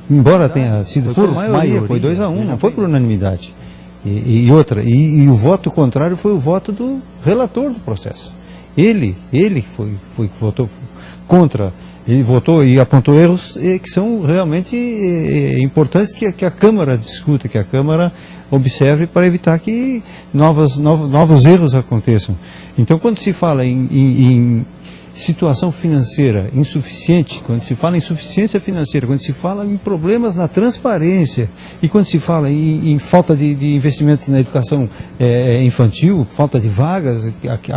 embora tenha sido por maioria, foi 2-1, não foi por unanimidade. E o voto contrário foi o voto do relator do processo. Ele foi que votou contra. Ele votou e apontou erros que são realmente importantes que a Câmara discuta, que a Câmara observe para evitar que novos erros aconteçam. Então, quando se fala em situação financeira insuficiente, quando se fala em insuficiência financeira, quando se fala em problemas na transparência e quando se fala em falta de investimentos na educação infantil, falta de vagas,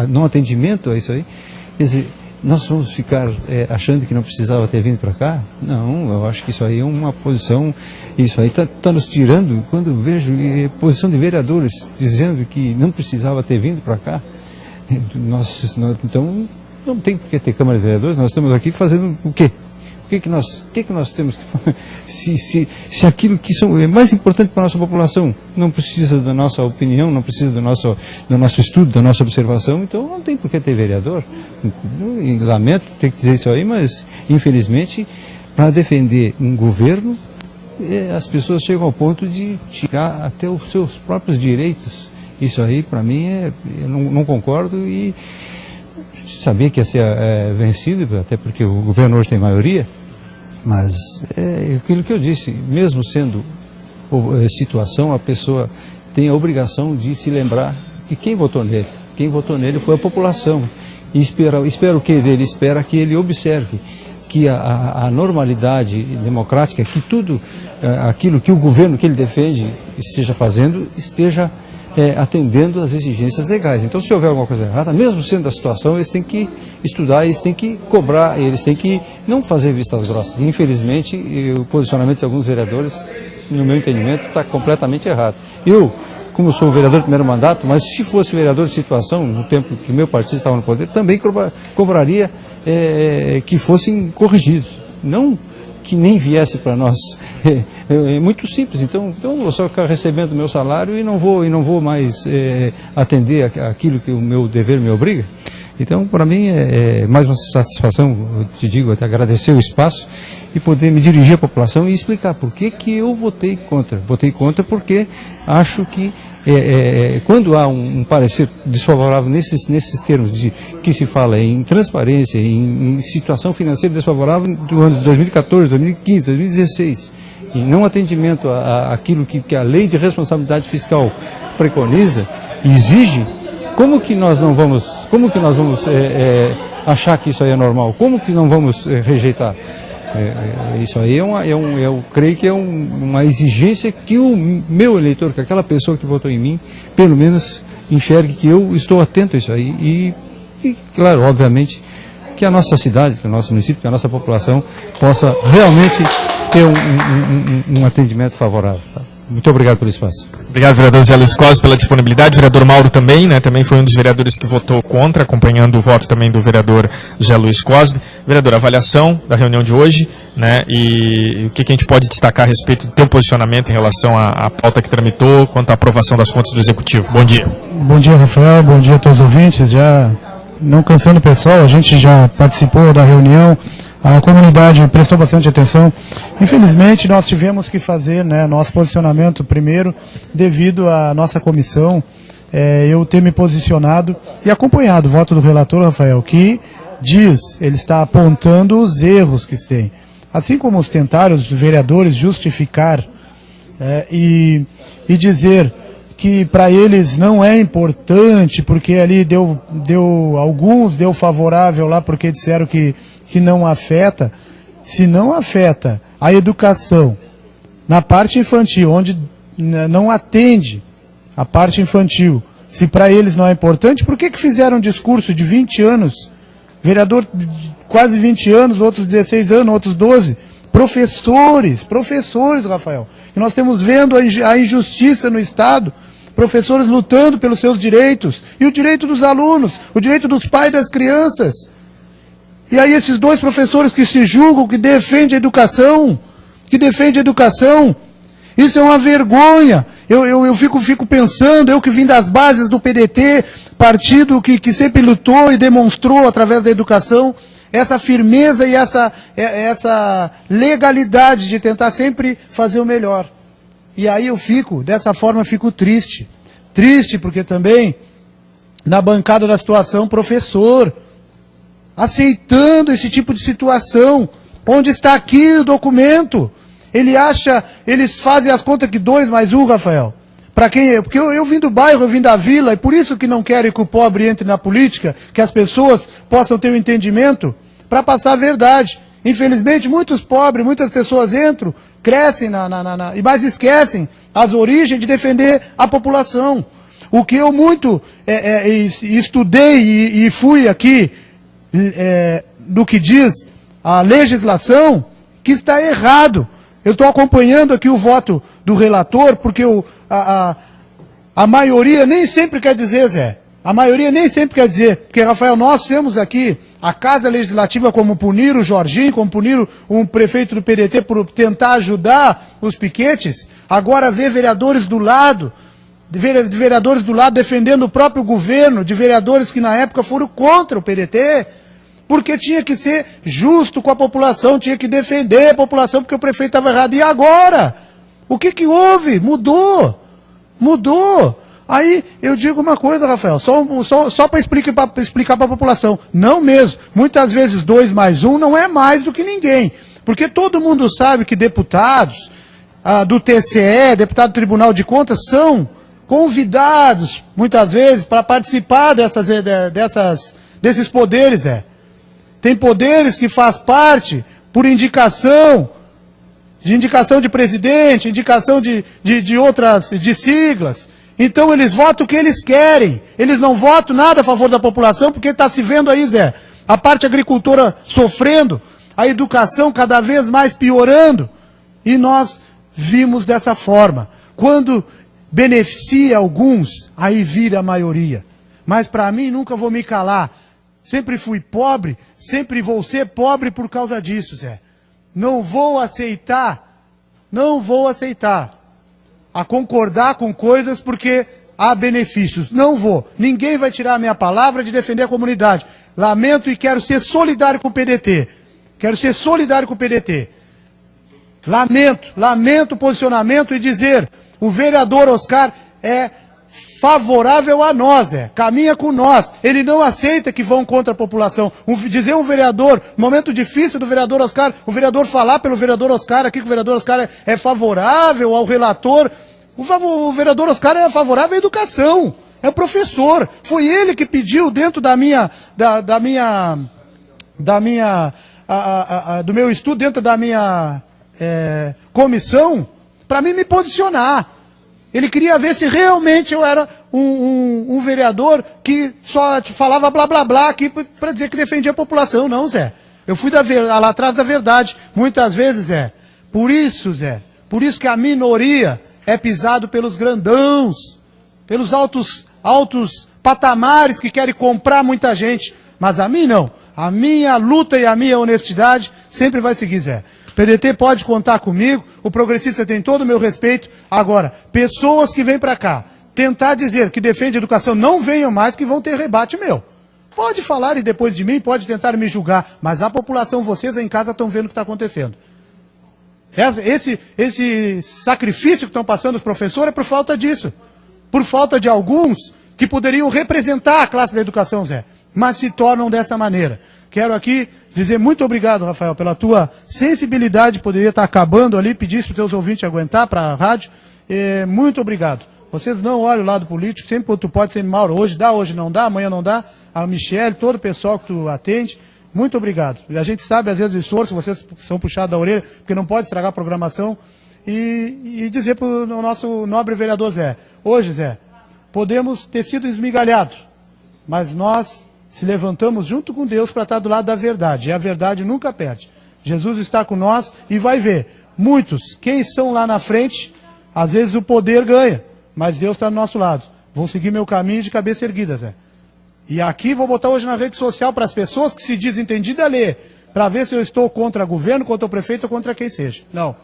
não atendimento a isso aí, quer dizer, nós vamos ficar achando que não precisava ter vindo para cá? Não, eu acho que isso aí é uma posição, isso aí está nos tirando, quando eu vejo posição de vereadores dizendo que não precisava ter vindo para cá, então não tem por que ter Câmara de Vereadores, nós estamos aqui fazendo o quê? O que nós temos que se aquilo que é mais importante para a nossa população não precisa da nossa opinião, não precisa do nosso estudo, da nossa observação, então não tem por que ter vereador. Lamento ter que dizer isso aí, mas infelizmente para defender um governo as pessoas chegam ao ponto de tirar até os seus próprios direitos. Isso aí para mim eu não concordo e sabia que ia ser vencido, até porque o governo hoje tem maioria. Mas é aquilo que eu disse, mesmo sendo situação, a pessoa tem a obrigação de se lembrar que quem votou nele. Quem votou nele foi a população. E espera o que dele? Espera que ele observe que a normalidade democrática, que tudo aquilo que o governo que ele defende esteja fazendo, esteja atendendo às exigências legais. Então, se houver alguma coisa errada, mesmo sendo a situação, eles têm que estudar, eles têm que cobrar, eles têm que não fazer vistas grossas. Infelizmente, o posicionamento de alguns vereadores, no meu entendimento, está completamente errado. Eu, como sou vereador de primeiro mandato, mas se fosse vereador de situação, no tempo que o meu partido estava no poder, também cobraria que fossem corrigidos. Não que nem viesse para nós. É muito simples. Então eu vou só ficar recebendo o meu salário e não vou mais atender aquilo que o meu dever me obriga. Então, para mim, é mais uma satisfação, eu te digo, até agradecer o espaço e poder me dirigir à população e explicar por que eu votei contra. Votei contra porque acho que quando há um parecer desfavorável nesses termos que se fala em transparência, em situação financeira desfavorável do ano de 2014, 2015, 2016, e não atendimento àquilo que a lei de responsabilidade fiscal preconiza e exige, como que nós vamos achar que isso aí é normal? Como que não vamos rejeitar? Isso aí eu creio que é uma exigência que o meu eleitor, que aquela pessoa que votou em mim, pelo menos enxergue que eu estou atento a isso aí e claro, obviamente, que a nossa cidade, que o nosso município, que a nossa população possa realmente ter um atendimento favorável. Tá? Muito obrigado pelo espaço. Obrigado, vereador Zé Luiz Cosme, pela disponibilidade. Vereador Mauro também, né? Também foi um dos vereadores que votou contra, acompanhando o voto também do vereador Zé Luiz Cosme. Vereador, avaliação da reunião de hoje, né? E o que a gente pode destacar a respeito do teu posicionamento em relação à pauta que tramitou, quanto à aprovação das contas do Executivo. Bom dia. Bom dia, Rafael. Bom dia a todos os ouvintes. Já não cansando o pessoal, a gente já participou da reunião. A comunidade prestou bastante atenção. Infelizmente, nós tivemos que fazer nosso posicionamento primeiro, devido à nossa comissão, eu ter me posicionado e acompanhado o voto do relator, Rafael, que ele está apontando os erros que tem. Assim como os tentaram os vereadores justificar e dizer que para eles não é importante, porque ali alguns deu favorável lá, porque disseram que não afeta. Se não afeta a educação na parte infantil, onde não atende a parte infantil, se para eles não é importante, por que fizeram um discurso de 20 anos, vereador quase 20 anos, outros 16 anos, outros 12, professores, Rafael, e nós estamos vendo a injustiça no Estado, professores lutando pelos seus direitos, e o direito dos alunos, o direito dos pais das crianças. E aí esses dois professores que se julgam, que defendem a educação, isso é uma vergonha. Eu fico pensando, eu que vim das bases do PDT, partido que sempre lutou e demonstrou através da educação, essa firmeza e essa legalidade de tentar sempre fazer o melhor. E aí dessa forma eu fico triste. Triste porque também, na bancada da situação, professor, aceitando esse tipo de situação. Onde está aqui o documento? Eles fazem as contas que 2 mais 1, Rafael. Para quem? Porque eu vim do bairro, eu vim da vila, e por isso que não querem que o pobre entre na política, que as pessoas possam ter um entendimento, para passar a verdade. Infelizmente, muitos pobres, muitas pessoas entram, crescem, mas esquecem as origens de defender a população. O que eu muito estudei e fui aqui, do que diz a legislação, que está errado. Eu estou acompanhando aqui o voto do relator, porque a maioria nem sempre quer dizer, Zé. A maioria nem sempre quer dizer. Porque, Rafael, nós temos aqui a Casa Legislativa como punir o Jorginho, como punir um prefeito do PDT por tentar ajudar os piquetes, agora vê vereadores do lado defendendo o próprio governo, de vereadores que na época foram contra o PDT, porque tinha que ser justo com a população, tinha que defender a população porque o prefeito estava errado. E agora? O que houve? Mudou. Aí eu digo uma coisa, Rafael, só para explicar para a população. Não mesmo. Muitas vezes 2 mais 1 não é mais do que ninguém. Porque todo mundo sabe que deputados do TCE, deputado do Tribunal de Contas, são convidados, muitas vezes, para participar desses poderes. Tem poderes que faz parte por indicação de presidente, indicação de siglas. Então eles votam o que eles querem. Eles não votam nada a favor da população, porque está se vendo aí, Zé, a parte agricultora sofrendo, a educação cada vez mais piorando. E nós vimos dessa forma. Quando beneficia alguns, aí vira a maioria. Mas para mim, nunca vou me calar. Sempre fui pobre, sempre vou ser pobre por causa disso, Zé. Não vou aceitar a concordar com coisas porque há benefícios. Não vou. Ninguém vai tirar a minha palavra de defender a comunidade. Lamento e quero ser solidário com o PDT. Lamento o posicionamento e dizer, o vereador Oscar é favorável a nós, caminha com nós. Ele não aceita que vão contra a população. Dizer um vereador, momento difícil do vereador Oscar, o vereador falar pelo vereador Oscar aqui que o vereador Oscar é favorável ao relator. O vereador Oscar é favorável à educação. É o professor. Foi ele que pediu dentro do meu estudo, dentro da minha comissão, para mim me posicionar. Ele queria ver se realmente eu era um vereador que só falava blá blá blá aqui para dizer que defendia a população. Não, Zé. Eu fui lá atrás da verdade. Muitas vezes, Zé. Por isso que a minoria é pisado pelos grandãos, pelos altos patamares que querem comprar muita gente. Mas a mim não. A minha luta e a minha honestidade sempre vai seguir, Zé. PDT pode contar comigo, o progressista tem todo o meu respeito. Agora, pessoas que vêm para cá tentar dizer que defende a educação, não venham mais que vão ter rebate meu. Pode falar e depois de mim, pode tentar me julgar, mas a população, vocês aí em casa estão vendo o que está acontecendo. Esse sacrifício que estão passando os professores é por falta disso. Por falta de alguns que poderiam representar a classe da educação, Zé, mas se tornam dessa maneira. Quero aqui dizer muito obrigado, Rafael, pela tua sensibilidade, poderia estar acabando ali, pedisse para os teus ouvintes aguentar para a rádio. Muito obrigado. Vocês não olham o lado político, sempre quando tu pode, sempre Mauro, hoje dá, hoje não dá, amanhã não dá, a Michele, todo o pessoal que tu atende, muito obrigado. A gente sabe, às vezes, o esforço, vocês são puxados da orelha, porque não pode estragar a programação, e dizer para o nosso nobre vereador Zé, hoje, Zé, podemos ter sido esmigalhados, mas nós se levantamos junto com Deus para estar do lado da verdade, e a verdade nunca perde. Jesus está com nós e vai ver. Muitos, quem estão lá na frente, às vezes o poder ganha, mas Deus está do nosso lado. Vão seguir meu caminho de cabeça erguida, Zé. E aqui vou botar hoje na rede social para as pessoas que se dizem entendidas a ler, para ver se eu estou contra o governo, contra o prefeito ou contra quem seja. Não,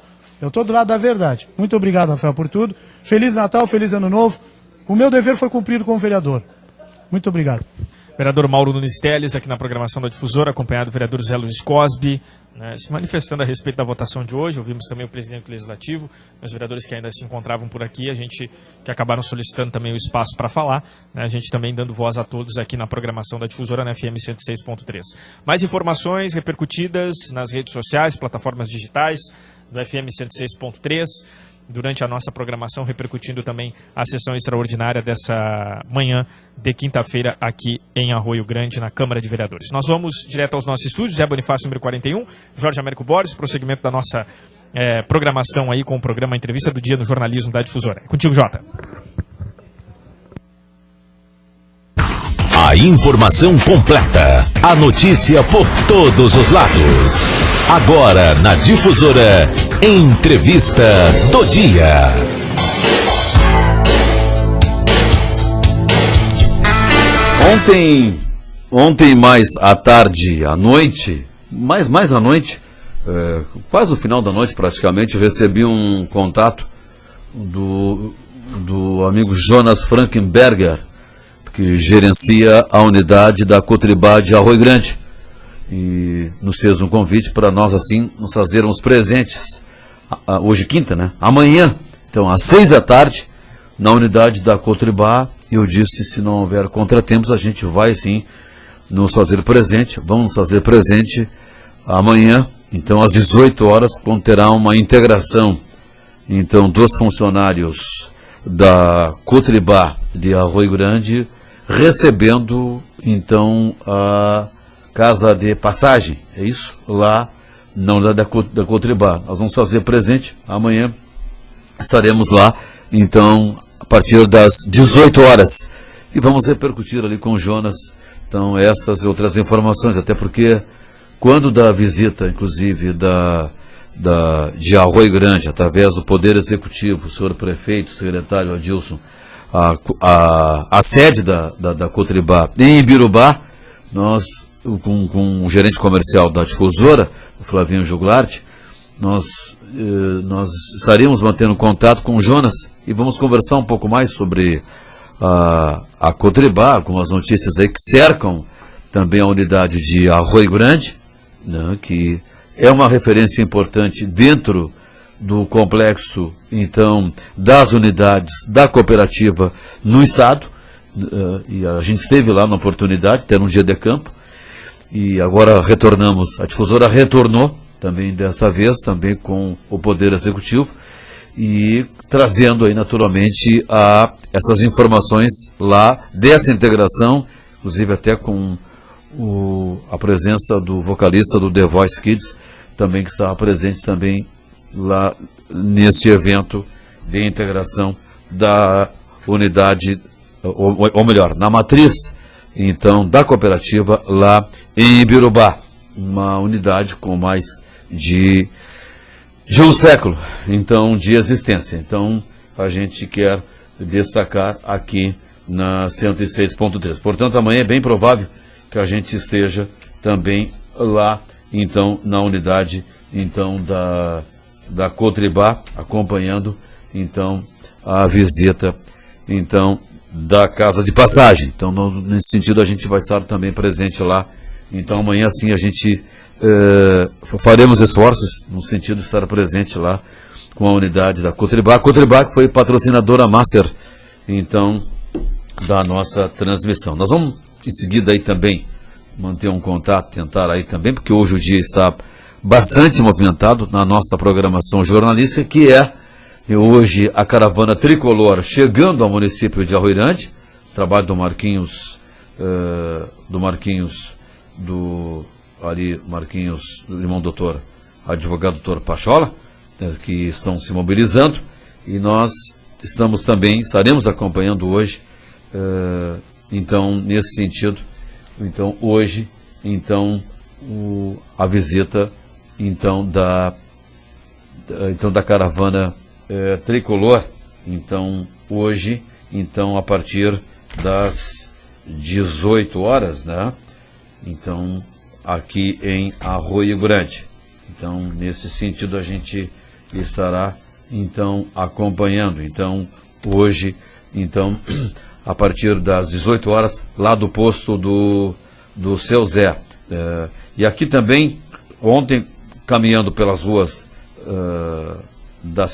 eu estou do lado da verdade. Muito obrigado, Rafael, por tudo. Feliz Natal, feliz Ano Novo. O meu dever foi cumprido como vereador. Muito obrigado. Vereador Mauro Nunes Teles, aqui na programação da Difusora, acompanhado do vereador Zé Luiz Cosby, né, se manifestando a respeito da votação de hoje. Ouvimos também o presidente do Legislativo, os vereadores que ainda se encontravam por aqui, a gente que acabaram solicitando também o espaço para falar, né, a gente também dando voz a todos aqui na programação da Difusora na FM 106.3. Mais informações repercutidas nas redes sociais, plataformas digitais do FM 106.3. Durante a nossa programação, repercutindo também a sessão extraordinária dessa manhã de quinta-feira aqui em Arroio Grande, na Câmara de Vereadores. Nós vamos direto aos nossos estúdios, Zé Bonifácio, número 41, Jorge Américo Borges, prosseguimento da nossa programação aí com o programa Entrevista do Dia no Jornalismo da Difusora. É contigo, Jota. A informação completa, a notícia por todos os lados. Agora na Difusora, Entrevista do Dia. Ontem, ontem mais à tarde, à noite, mais à noite, quase no final da noite praticamente, recebi um contato do amigo Jonas Frankenberger, que gerencia a unidade da Cotribá de Arroio Grande, e nos fez um convite para nós assim nos fazermos presentes, hoje quinta, né? Amanhã, então às 6 da tarde, na unidade da Cotribá. Eu disse, se não houver contratempos, a gente vai sim nos fazer presente, vamos nos fazer presente amanhã, então às 18 horas, quando terá uma integração então dos funcionários da Cotribá de Arroio Grande, recebendo então a casa de passagem, é isso? Lá na unidade da Cotribá. Nós vamos fazer presente, amanhã estaremos lá, então, a partir das 18 horas. E vamos repercutir ali com o Jonas, então, essas e outras informações, até porque, quando da visita, inclusive, de Arroio Grande, através do Poder Executivo, o senhor prefeito, secretário Adilson, a sede da Cotribá em Ibirubá, nós, com o gerente comercial da difusora, o Flavinho Juglart, nós estaremos mantendo contato com o Jonas e vamos conversar um pouco mais sobre a Cotribá, com as notícias aí que cercam também a unidade de Arroio Grande, né, que é uma referência importante dentro do complexo, então, das unidades da cooperativa no estado, e a gente esteve lá na oportunidade, tendo um dia de campo, e agora retornamos, a difusora retornou também dessa vez, também com o Poder Executivo, e trazendo aí naturalmente essas informações lá dessa integração, inclusive até com a presença do vocalista do The Voice Kids, também que estava presente também lá nesse evento de integração da unidade, ou melhor, na matriz, então, da cooperativa lá em Ibirubá, uma unidade com mais de um século, então, de existência. Então, a gente quer destacar aqui na 106.3. Portanto, amanhã é bem provável que a gente esteja também lá, então, na unidade, então, da Cotribá, acompanhando, então, a visita, então, da casa de passagem. Então, nesse sentido, a gente vai estar também presente lá. Então, amanhã, sim, a gente faremos esforços no sentido de estar presente lá com a unidade da Cotribá. A Cotribá, que foi patrocinadora master, então, da nossa transmissão. Nós vamos, em seguida, aí também, manter um contato, tentar aí também, porque hoje o dia está bastante movimentado na nossa programação jornalística, que é hoje a caravana tricolor chegando ao município de Arroio Grande, trabalho do Marquinhos, do irmão doutor, advogado doutor Pachola, que estão se mobilizando, e nós estaremos acompanhando hoje, então, nesse sentido, então, hoje, então, a visita, então, da caravana tricolor, então, hoje, então, a partir das 18 horas, né, então, aqui em Arroio Grande. Então, nesse sentido, a gente estará, então, acompanhando, então, hoje, então, a partir das 18 horas, lá do posto do Seu Zé. E aqui também, ontem, caminhando pelas ruas da